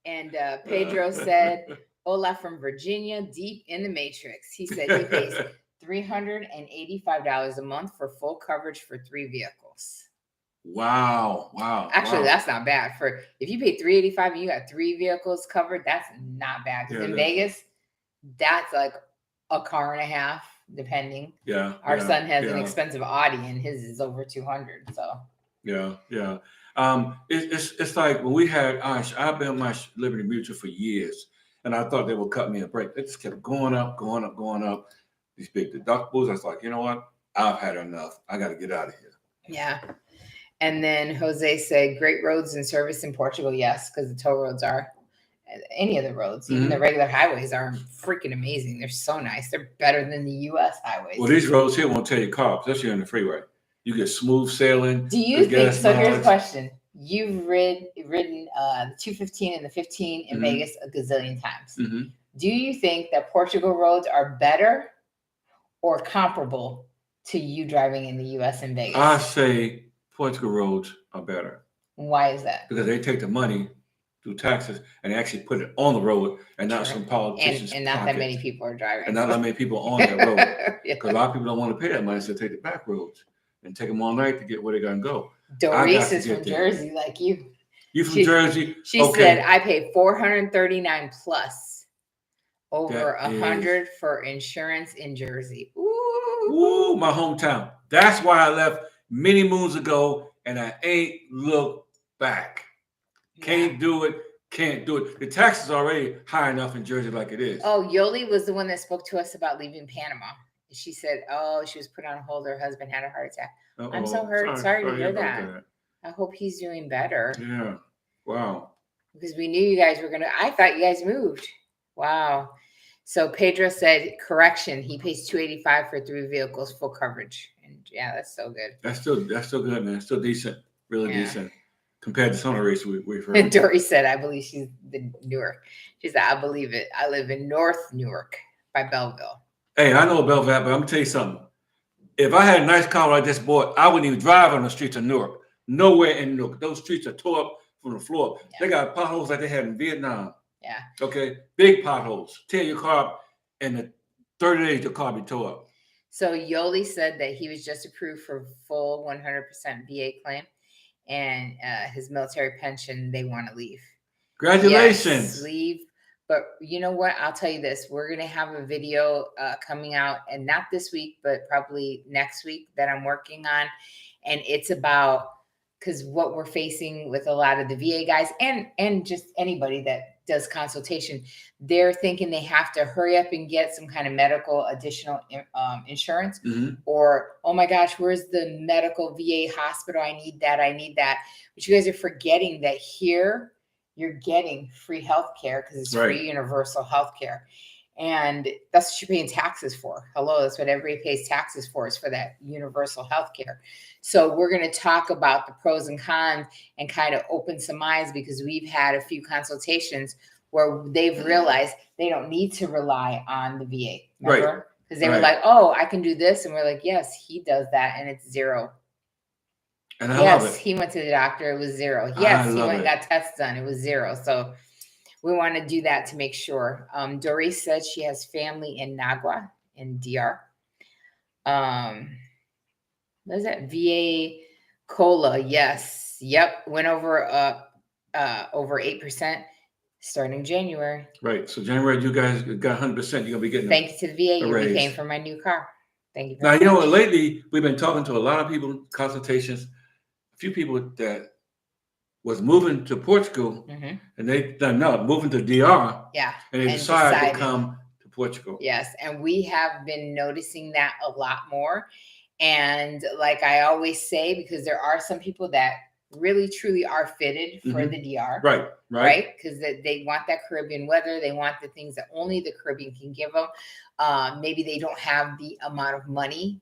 And Pedro said, hola from Virginia, deep in the matrix. He said he pays $385 a month for full coverage for 3 vehicles. Wow. Actually, that's not bad. For if you pay $385 and you got 3 vehicles covered, that's not bad. Because in Vegas, that's like a car and a half, depending. Our son has an expensive Audi, and his is over 200. So it's like when we had I've been on my Liberty Mutual for years, and I thought they would cut me a break. They just kept going up. These big deductibles. I was like, you know what? I've had enough. I got to get out of here. Yeah. And then Jose said, great roads and service in Portugal. Yes, because the toll roads are, any of the roads, even the regular highways are freaking amazing. They're so nice. They're better than the U.S. highways. Well, these roads here won't tell you carbs, especially on the freeway. You get smooth sailing. Do you think, so here's a question. You've ridden the 215 and the 15 in Vegas a gazillion times. Do you think that Portugal roads are better or comparable to you driving in the U.S. and Vegas? I say Portugal roads are better. Why is that? Because they take the money through taxes and they actually put it on the road and not some politicians. And not that many people are driving. And not that many people on that road. Because a lot of people don't want to pay that money, so they take the back roads and take them all night to get where they're going to go. Doris is from Jersey, like you. You from Jersey? She said, I pay $439 plus over $100 for insurance in Jersey. Ooh, my hometown. That's why I left many moons ago, and I ain't looked back. Can't do it. The tax is already high enough in Jersey like it is. Oh, Yoli was the one that spoke to us about leaving Panama. She said, she was put on hold. Her husband had a heart attack. I'm so hurt. Sorry to hear that. I hope he's doing better. Yeah. Wow. Because we knew you guys were I thought you guys moved. Wow. So Pedro said, correction, he pays $285 for 3 vehicles, full coverage. And yeah, that's so good. That's still good, man. Still decent. Really decent. Compared to some of the races we've heard. And Dory said, I believe she's the Newark. She said, I believe it. I live in North Newark by Belleville. Hey, I know Belleville, but I'm going to tell you something. If I had a nice car I just bought, I wouldn't even drive on the streets of Newark. Nowhere in Newark. Those streets are tore up from the floor. Yeah. They got potholes like they had in Vietnam. Yeah. Okay. Big potholes. Tear your car up, and in 30 days, your car be tore up. So Yoli said that he was just approved for full 100% VA claim, and his military pension, they want to leave. Congratulations. Yes, leave. But you know what? I'll tell you this. We're going to have a video coming out, and not this week, but probably next week, that I'm working on. And it's about, because what we're facing with a lot of the VA guys and just anybody that does consultation, they're thinking they have to hurry up and get some kind of medical additional insurance, or, oh my gosh, where's the medical VA hospital? I need that. But you guys are forgetting that here you're getting free health care because it's free universal health care. And that's what you're paying taxes for. Hello, that's what everybody pays taxes for, is for that universal health care. So we're going to talk about the pros and cons and kind of open some eyes, because we've had a few consultations where they've realized they don't need to rely on the VA. Remember? Because they were like, oh, I can do this. And we're like, yes, he does that. And it's zero. And I love it. He went to the doctor. It was zero. Yes, he went and got tests done. It was zero. So we want to do that to make sure. Doris said she has family in Nagua in DR. What is that? VA COLA. Yes. Yep. Went over 8% starting January. Right. So January, you guys got 100%. You're going to be getting. Thank you to the VA. You'll be paying for my new car. Thank you. Now, you know what? Lately, we've been talking to a lot of people, consultations, a few people that was moving to Portugal, and moving to DR. Yeah. And they decided to come to Portugal. Yes. And we have been noticing that a lot more. And like I always say, because there are some people that really truly are fitted for the DR. Right. Because they want that Caribbean weather. They want the things that only the Caribbean can give them. Maybe they don't have the amount of money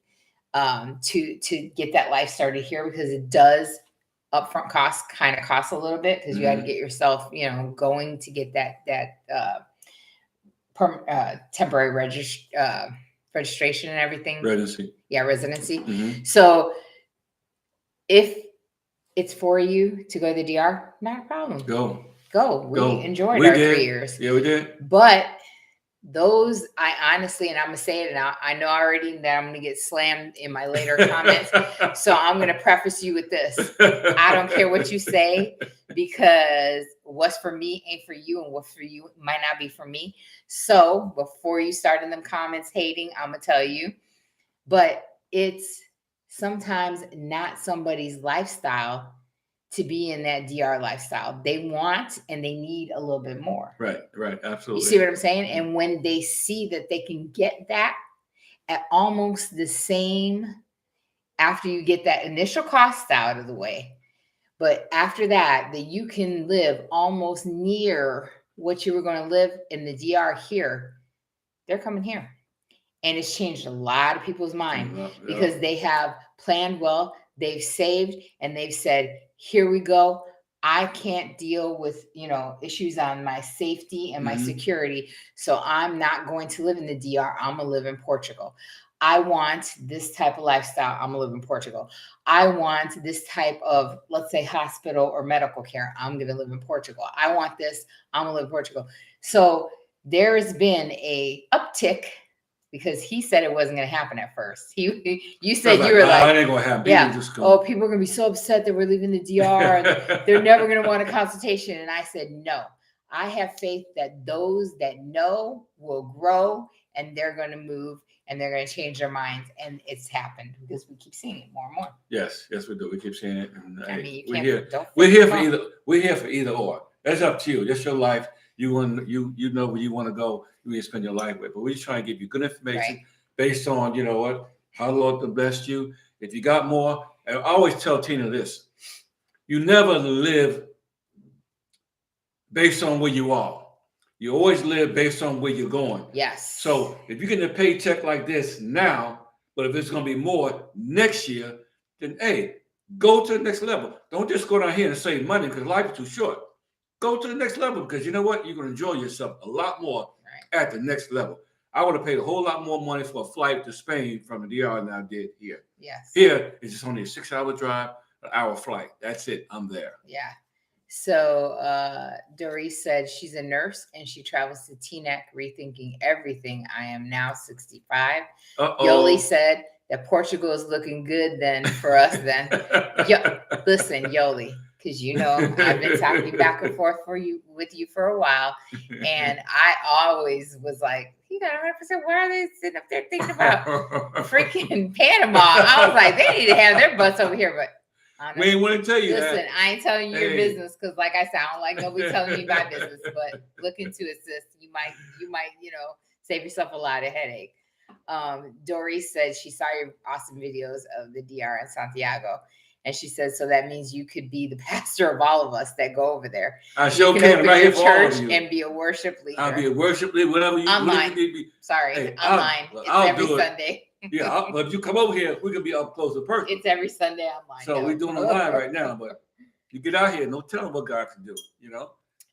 to get that life started here, because it does upfront cost a little bit, because you got to get yourself, going to get that temporary registration and everything. Residency. Yeah, residency. So if it's for you to go to the DR, not a problem. Go. We enjoyed our 3 years. Yeah, we did. But those, I honestly, and I'm going to say it now, I know already that I'm going to get slammed in my later comments. So I'm going to preface you with this. I don't care what you say, because what's for me ain't for you, and what's for you might not be for me. So before you start in them comments hating, I'm going to tell you, but it's sometimes not somebody's lifestyle to be in that DR lifestyle. They want and they need a little bit more. Right, absolutely. You see what I'm saying? And when they see that they can get that at almost the same, after you get that initial cost out of the way, but after that you can live almost near what you were going to live in the DR here, they're coming here. And it's changed a lot of people's mind because they have planned well, they've saved, and they've said, here we go. I can't deal with, issues on my safety and my security. So I'm not going to live in the DR. I'm going to live in Portugal. I want this type of lifestyle. I'm going to live in Portugal. I want this type of, let's say, hospital or medical care. I'm going to live in Portugal. I want this. I'm going to live in Portugal. So there has been a uptick, because he said it wasn't going to happen at first. You said you were like, I ain't going to happen. Yeah. Oh, people are going to be so upset that we're leaving the DR. And they're never going to want a consultation. And I said, no, I have faith that those that know will grow, and they're going to move, and they're going to change their minds. And it's happened, because we keep seeing it more and more. Yes, we do. We keep seeing it. And, I mean, we're here for either or. That's up to you. That's your life. You know where you want to go, you want to spend your life with. But we're just trying to give you good information based on, how the Lord blessed you. If you got more, and I always tell Tina this, you never live based on where you are. You always live based on where you're going. Yes. So if you're getting a paycheck like this now, but if it's going to be more next year, then, hey, go to the next level. Don't just go down here and save money, because life is too short. Go to the next level, because you know what? You're going to enjoy yourself a lot more at the next level. I would have paid a whole lot more money for a flight to Spain from the DR than I did here. Yes. Here, it's just only a 6-hour drive, an hour flight. That's it. I'm there. Yeah. So Doris said she's a nurse and she travels to Teaneck, rethinking everything. I am now 65. Yoli said that Portugal is looking good then for us then. Listen, Yoli, because I've been talking back and forth with you for a while, and I always was like, you got 100%. Why are they sitting up there thinking about freaking Panama? I was like, they need to have their butts over here, but. Honestly, we ain't want to tell you listen, that. I ain't telling you your business because, like I said, I don't like nobody telling me my business. But look into it, sis. You might, save yourself a lot of headache. Doris said she saw your awesome videos of the DR in Santiago, and she said, so that means you could be the pastor of all of us that go over there. I sure can. Open right your here church for you. And be a worship leader. I'll be a worship leader, whatever you online. Sorry, hey, online. It's every Sunday. Yeah, but if you come over here, we can be up close to person. It's every Sunday online. So we're doing online right now, but you get out here, no telling what God can do,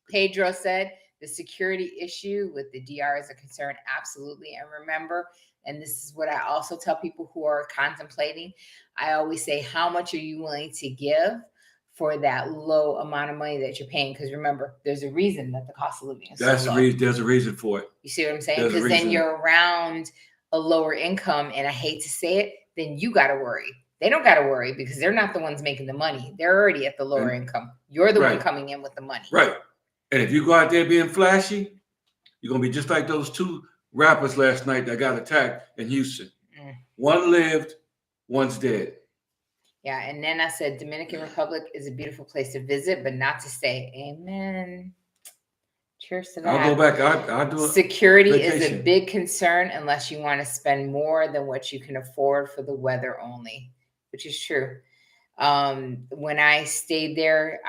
Pedro said the security issue with the DR is a concern. Absolutely. And remember, and this is what I also tell people who are contemplating, I always say, how much are you willing to give for that low amount of money that you're paying? Because remember, there's a reason that the cost of living is so low. There's a reason for it. You see what I'm saying? Because then you're around a lower income, and I hate to say it, then you got to worry. They don't got to worry because they're not the ones making the money. They're already at the lower income. You're the one coming in with the money. Right. And if you go out there being flashy, you're going to be just like those two rappers last night that got attacked in Houston. One lived, one's dead. Yeah. And then I said, Dominican Republic is a beautiful place to visit, but not to stay. Amen. Cheers to that. I'll go back. I'll do it. Security is a big concern unless you want to spend more than what you can afford for the weather only, which is true. When I stayed there,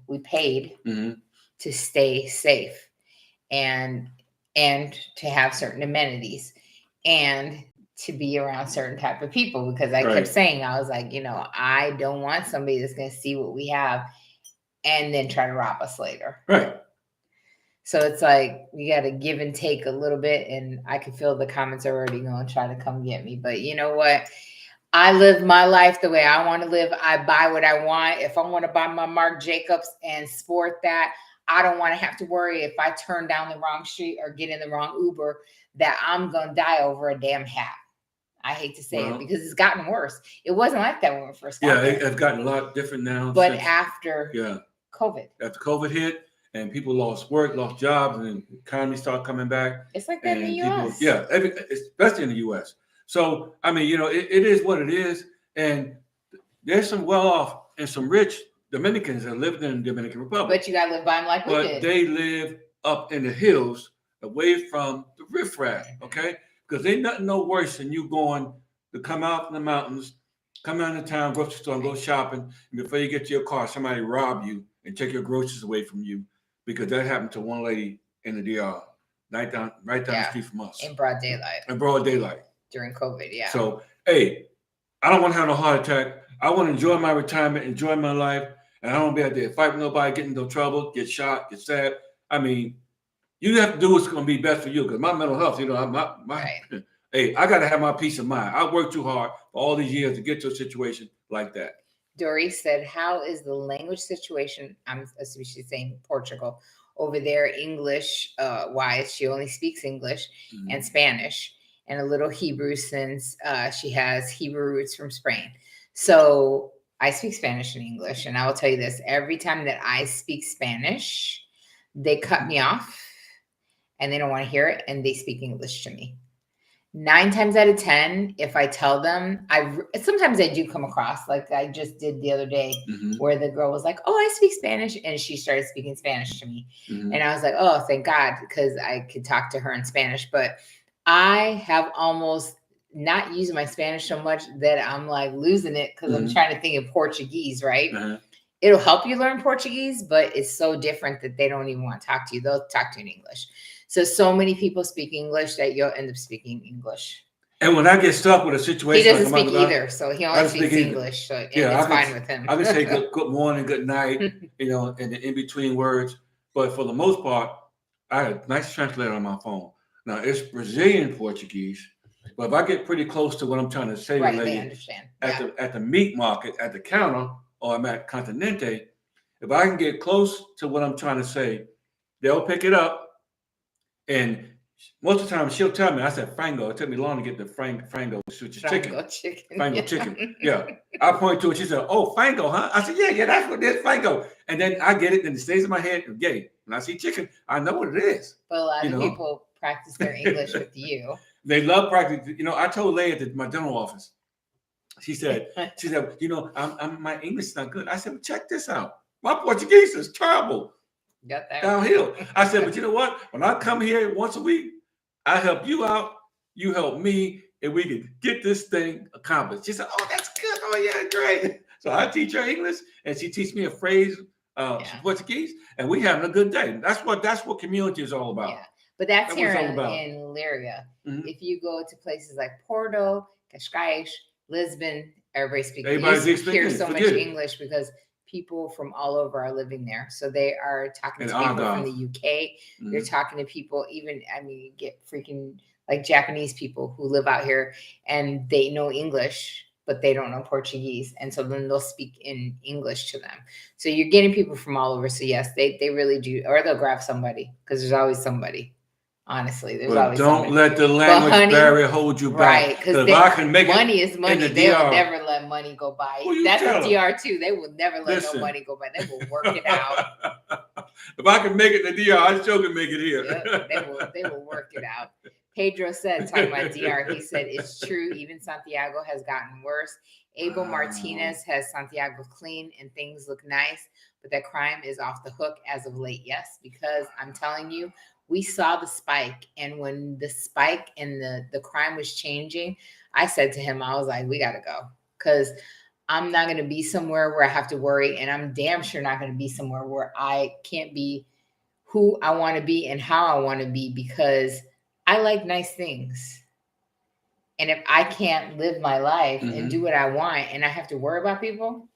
we paid to stay safe and to have certain amenities and to be around certain type of people, because I kept saying, I was like, I don't want somebody that's going to see what we have and then try to rob us later. Right. So it's like we got to give and take a little bit, and I can feel the comments are already going to try to come get me. But you know what? I live my life the way I want to live. I buy what I want. If I want to buy my Marc Jacobs and sport that, I don't want to have to worry if I turn down the wrong street or get in the wrong Uber that I'm going to die over a damn hat. I hate to say it because it's gotten worse. It wasn't like that when we first got there. It's gotten a lot different now. But after COVID. After COVID hit, and people lost work, lost jobs, and then the economy started coming back. It's like that in the U.S. Especially in the U.S. So, it is what it is. And there's some well-off and some rich Dominicans that live in the Dominican Republic. But you got to live by them like we did. But they live up in the hills away from the riffraff, okay? Because ain't nothing no worse than you going to come out from the mountains, come out of town, grocery store, and go shopping. And before you get to your car, somebody rob you and take your groceries away from you. Because that happened to one lady in the DR, right down the street from us. In broad daylight. In broad daylight. During COVID, yeah. So, hey, I don't want to have no heart attack. I want to enjoy my retirement, enjoy my life, and I don't want to be out there fight with nobody, get into trouble, get shot, get stabbed. You have to do what's going to be best for you. Because my mental health, hey, I got to have my peace of mind. I worked too hard for all these years to get to a situation like that. Doris said, how is the language situation? I'm assuming she's saying Portugal over there, English wise. She only speaks English and Spanish and a little Hebrew since she has Hebrew roots from Spain. So I speak Spanish and English. And I will tell you this, every time that I speak Spanish, they cut me off and they don't want to hear it. And they speak English to me. 9 times out of 10, if I tell them, sometimes I do come across, like I just did the other day, where the girl was like, oh, I speak Spanish. And she started speaking Spanish to me. And I was like, oh, thank God, because I could talk to her in Spanish. But I have almost not used my Spanish so much that I'm like losing it because I'm trying to think of Portuguese, right? It'll help you learn Portuguese, but it's so different that they don't even want to talk to you. They'll talk to you in English. So many people speak English that you'll end up speaking English. And when I get stuck with a situation, he doesn't speak either, so he only speaks English. So it's fine with him. I can say good morning, good night, and the in between words. But for the most part, I have a nice translator on my phone. Now it's Brazilian Portuguese, but if I get pretty close to what I'm trying to say, they understand. At the meat market, at the counter, or I'm at Continente, If I can get close to what I'm trying to say, they'll pick it up. And most of the time, she'll tell me. I said frango. It took me long to get the frango, which is chicken. Frango chicken. Yeah. I point to it. She said, "Oh, frango, huh?" I said, "Yeah, that's what it is, frango." And then I get it, and it stays in my head. Yay. When I see chicken, I know what it is. But a lot of people practice their English with you. They love practice. I told Leah at my dental office. She said, my English is not good. I said, well, check this out. My Portuguese is terrible. Got that downhill. I said, but you know what? When I come here once a week, I help you out, you help me, and we can get this thing accomplished. She said, oh, that's good. Oh, yeah, great. So I teach her English, and she teaches me a phrase, Portuguese, and we having a good day. That's what community is all about. Yeah. But that's here in Lyria. Mm-hmm. If you go to places like Porto, Cascais, Lisbon, everybody speaks English. You hear so much English because people from all over are living there. So they are talking to people from the UK. Mm-hmm. They're talking to people, you get freaking like Japanese people who live out here and they know English, but they don't know Portuguese. And so then they'll speak in English to them. So you're getting people from all over. So yes, they really do. Or they'll grab somebody because there's always somebody. Honestly, there's always don't let the language barrier hold you back. Right, because money is money. They will never let money go by. That's the DR too. They will never let no money go by. They will work it out. If I can make it in the DR, I sure can make it here. Yep, they will work it out. Pedro said, talking about DR, he said, it's true. Even Santiago has gotten worse. Abel Martinez has Santiago clean and things look nice, but that crime is off the hook as of late. Yes, because I'm telling you, we saw the spike. And when the spike and the crime was changing, I said to him, I was like, we got to go. Because I'm not going to be somewhere where I have to worry. And I'm damn sure not going to be somewhere where I can't be who I want to be and how I want to be, because I like nice things. And if I can't live my life and do what I want and I have to worry about people,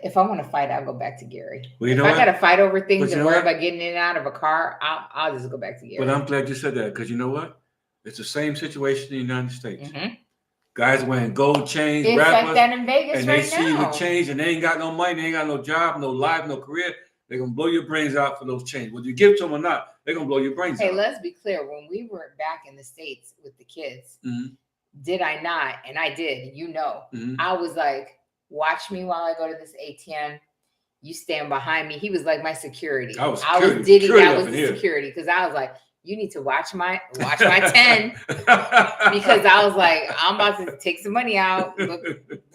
if I want to fight, I'll go back to Gary. Well, if I got to fight over things and worry about getting in and out of a car, I'll just go back to Gary. But I'm glad you said that, because you know what? It's the same situation in the United States. Mm-hmm. Guys wearing gold chains, it's rappers, like that in Vegas and they see you with chains and they ain't got no money, they ain't got no job, no life, no career. They're going to blow your brains out for those chains. Whether you give to them or not, they're going to blow your brains out. Hey, let's be clear. When we were back in the States with the kids, did I not? And I did, I was like, watch me while I go to this ATM. You stand behind me. He was like my security. I was Diddy. That was the security, because I was like, you need to watch my 10, because I was like, I'm about to take some money out. Look,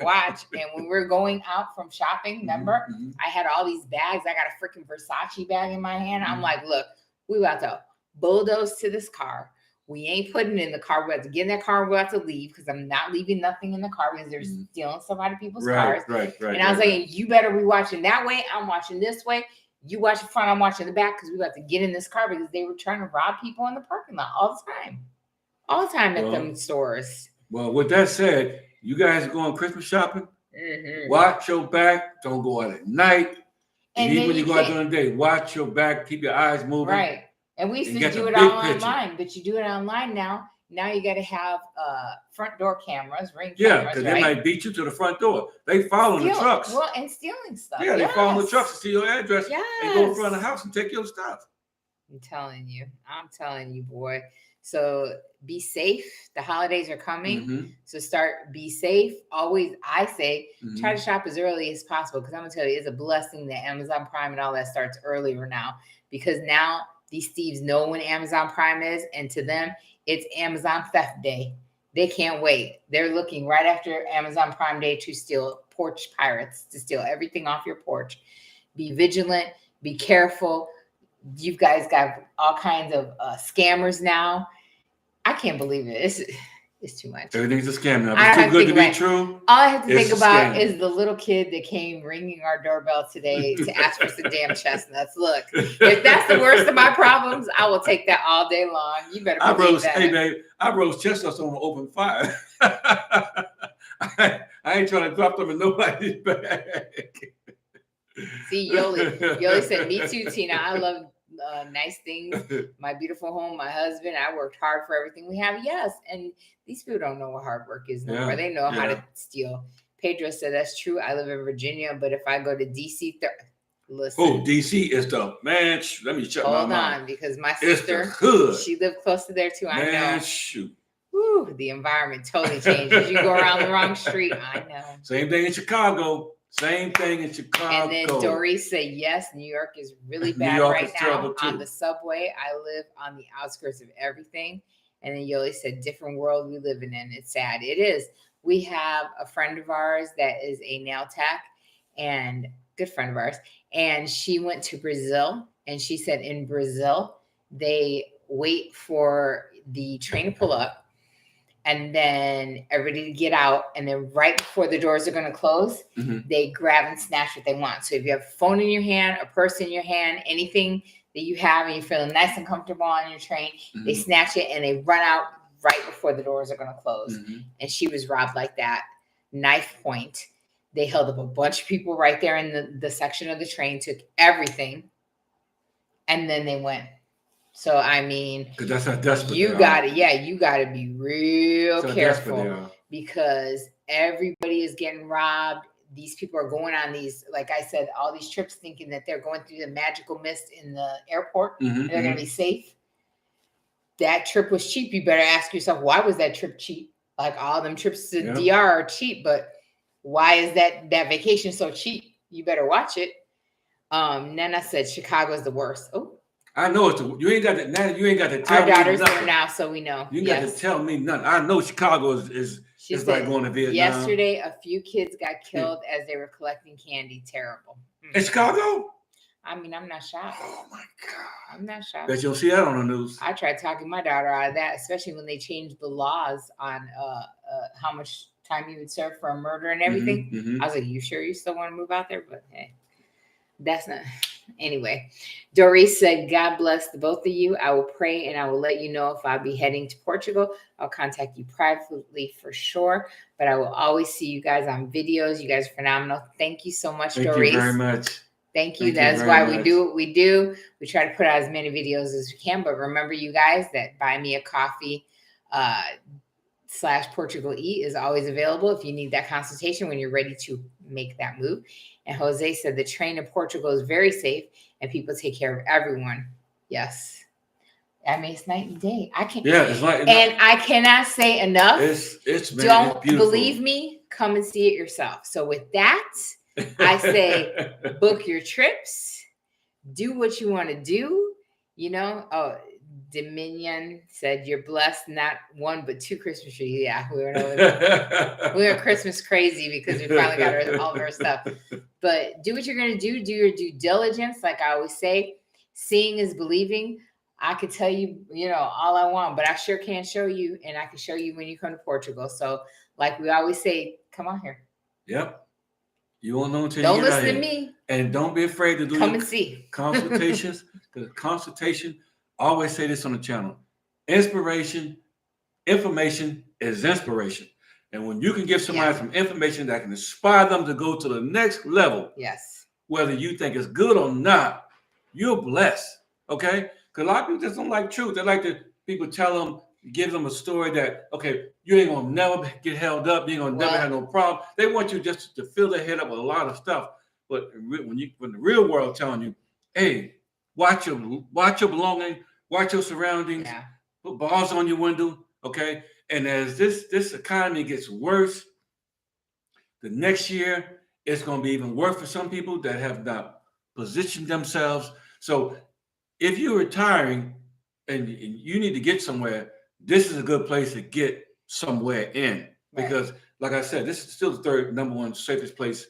watch. And when we're going out from shopping, remember, I had all these bags. I got a freaking Versace bag in my hand. I'm like, look, we about to bulldoze to this car. We ain't putting it in the car. We have to get in that car. We have to leave, because I'm not leaving nothing in the car, because they're stealing stuff out of people's cars. Right. And I was saying, you better be watching that way. I'm watching this way. You watch the front. I'm watching the back, because we got to get in this car, because they were trying to rob people in the parking lot all the time at them stores. Well, with that said, you guys are going Christmas shopping. Watch your back. Don't go out at night. And even when you go out during the day, watch your back. Keep your eyes moving. Right. And we used to do it all online, but you do it online now. Now you got to have front door cameras, ring cameras. Yeah, because they might beat you to the front door. They follow the trucks. Well, and stealing stuff. Yeah, they follow the trucks to see your address and go in front of the house and take your stuff. I'm telling you, boy. So be safe. The holidays are coming. So be safe. Always, I say, try to shop as early as possible, because I'm going to tell you, it's a blessing that Amazon Prime and all that starts earlier now, because now these thieves know when Amazon Prime is, and to them, it's Amazon Theft Day. They can't wait. They're looking right after Amazon Prime Day to steal porch pirates, to steal everything off your porch. Be vigilant. Be careful. You guys got all kinds of scammers now. I can't believe it. It's too much. Everything's a scam now. It's too good to be true. All I have to think about is the little kid that came ringing our doorbell today to ask for some damn chestnuts. Look, if that's the worst of my problems, I will take that all day long. You better believe that. Hey, babe, I roast chestnuts on an open fire. I ain't trying to drop them in nobody's bag. See, Yoli said, me too, Tina. I love nice things. My beautiful home, my husband. I worked hard for everything we have. Yes. And these people don't know what hard work is no more. They know how to steal. Pedro said, that's true. I live in Virginia, but if I go to DC, listen. Oh, DC is the man. Let me shut my mouth. Hold on, because my sister, she lived close to there too. I know. Shoot. Woo, the environment totally changes. You go around the wrong street. I know. Same thing in Chicago. Same thing in Chicago. And then Doris said, yes, New York is really bad right now on the subway. I live on the outskirts of everything. And then Yoli said, different world we live in. It's sad. It is. We have a friend of ours that is a nail tech and good friend of ours. And she went to Brazil. And she said in Brazil, they wait for the train to pull up. And then everybody to get out. And then right before the doors are going to close, they grab and snatch what they want. So if you have a phone in your hand, a purse in your hand, anything that you have and you're feeling nice and comfortable on your train, they snatch it and they run out right before the doors are going to close. And she was robbed like that. Knife point. They held up a bunch of people right there in the section of the train, took everything. And then they went. So, I mean, because that's how desperate you got it. Yeah, you got to be real careful because everybody is getting robbed. These people are going on these, like I said, all these trips thinking that they're going through the magical mist in the airport and they're going to be safe. That trip was cheap. You better ask yourself, why was that trip cheap? Like all them trips to DR are cheap, but why is that vacation so cheap? You better watch it. Nana said Chicago is the worst. Oh. I know it's you ain't got to tell our me daughters nothing. There now, so we know. You got to tell me nothing. I know Chicago is like going to Vietnam. Yesterday, a few kids got killed as they were collecting candy. Terrible. In Chicago? I mean, I'm not shocked. Oh my God. I'm not shocked. Bet you'll see that on the news. I tried talking my daughter out of that, especially when they changed the laws on how much time you would serve for a murder and everything. I was like, you sure you still want to move out there? But hey, that's not. Anyway, Doris said, God bless the both of you. I will pray and I will let you know if I'll be heading to Portugal. I'll contact you privately for sure, but I will always see you guys on videos. You guys are phenomenal. Thank you so much, Doris. Thank you very much. Thank you. That's why we do what we do. We try to put out as many videos as we can, but remember you guys that Buy Me a Coffee /Portugal E is always available if you need that consultation when you're ready to make that move. And Jose said the train in Portugal is very safe and people take care of everyone. Yes. I mean, it's night and day. I can't. Yeah, it's like, I cannot say enough. Don't beautiful. Believe me, come and see it yourself. So with that, I say book your trips, do what you want to do. You know, Dominion said you're blessed, not one but two Christmas trees. Yeah, we were Christmas crazy because we finally got all of our stuff. But do what you're going to do. Do your due diligence. Like I always say, seeing is believing. I could tell you, all I want, but I sure can't show you. And I can show you when you come to Portugal. So like we always say, come on here. Yep. You won't know until don't you get listen to me. And don't be afraid to do come and see consultations. The consultation, I always say this on the channel. Information is inspiration. And when you can give somebody some information that can inspire them to go to the next level, yes, whether you think it's good or not, you're blessed. Okay? Because a lot of people just don't like truth. They like to people tell them, give them a story that, okay, you ain't gonna never get held up, you ain't gonna never have no problem. They want you just to fill their head up with a lot of stuff. But when the real world telling you, hey, watch your belonging, watch your surroundings, put bars on your window, okay? And as this economy gets worse, the next year it's going to be even worse for some people that have not positioned themselves. So if you're retiring and you need to get somewhere, this is a good place to get somewhere in. Because like I said, this is still the third number one safest place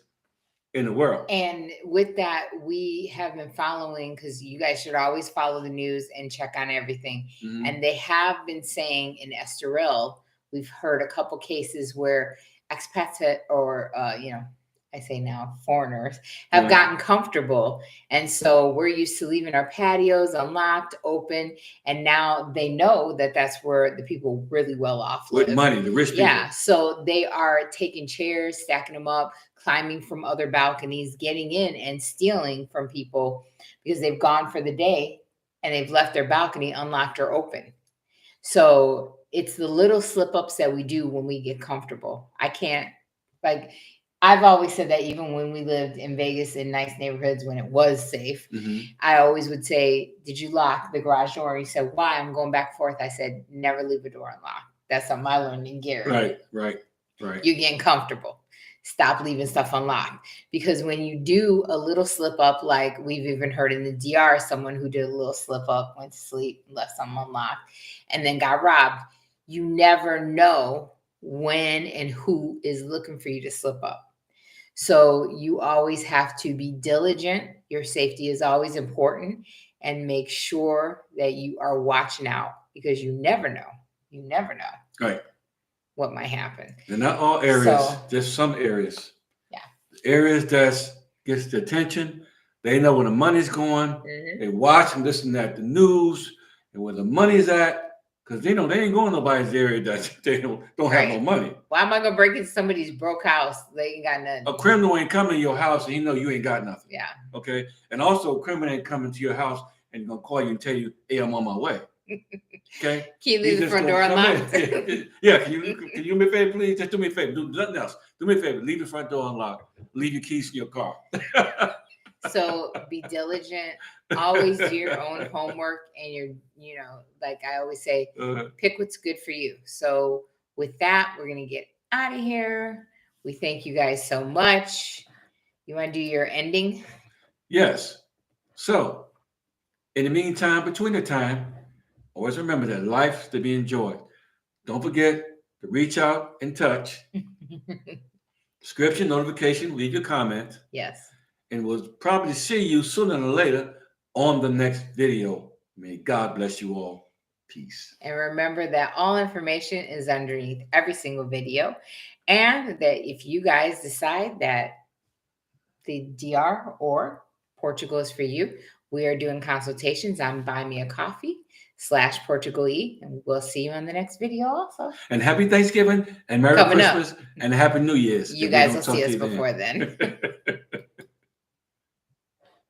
in the world. And with that, we have been following, because you guys should always follow the news and check on everything. And they have been saying in Estoril, we've heard a couple cases where expats or, I say now foreigners have gotten comfortable. And so we're used to leaving our patios unlocked, open. And now they know that that's where the people really well off live. With money, the rich people. Yeah. So they are taking chairs, stacking them up, climbing from other balconies, getting in and stealing from people because they've gone for the day and they've left their balcony unlocked or open. So it's the little slip ups that we do when we get comfortable. I can't, I've always said that even when we lived in Vegas in nice neighborhoods when it was safe, I always would say, "Did you lock the garage door?" He said, "Why?" I'm going back and forth. I said, "Never leave a door unlocked." That's something I learned in Gary. Right. You're getting comfortable. Stop leaving stuff unlocked. Because when you do a little slip up, like we've even heard in the DR, someone who did a little slip up, went to sleep, left something unlocked, and then got robbed. You never know when and who is looking for you to slip up. So you always have to be diligent. Your safety is always important, and make sure that you are watching out, because you never know. You never know. Right. What might happen. And not all areas, just some areas. Yeah. Areas that gets the attention. They know where the money's going. They watch and listen at the news and where the money's at. Because they know they ain't going to nobody's area that they don't have no money. Why am I going to break into somebody's broke house? They ain't got nothing. A criminal ain't coming to your house and you know you ain't got nothing. Yeah. Okay? And also a criminal ain't coming to your house and going to call you and tell you, hey, I'm on my way. Okay? Can you leave the front door unlocked? Yeah. Can you do me a favor, please? Just do me a favor. Do nothing else. Do me a favor. Leave the front door unlocked. Leave your keys in your car. So be diligent. Always do your own homework, and like I always say, pick what's good for you. So with that, we're going to get out of here. We thank you guys so much. You want to do your ending? Yes. So in the meantime, between the time, always remember that life's to be enjoyed. Don't forget to reach out and touch. Description, notification, leave your comment. Yes. And we'll probably see you sooner than later on the next video. May God bless you all. Peace. And remember that all information is underneath every single video. And that if you guys decide that the DR or Portugal is for you, we are doing consultations on buymeacoffee.com/Portugal E. And we'll see you on the next video also. And happy Thanksgiving and Merry Christmas and Happy New Year's. You guys will see us before then.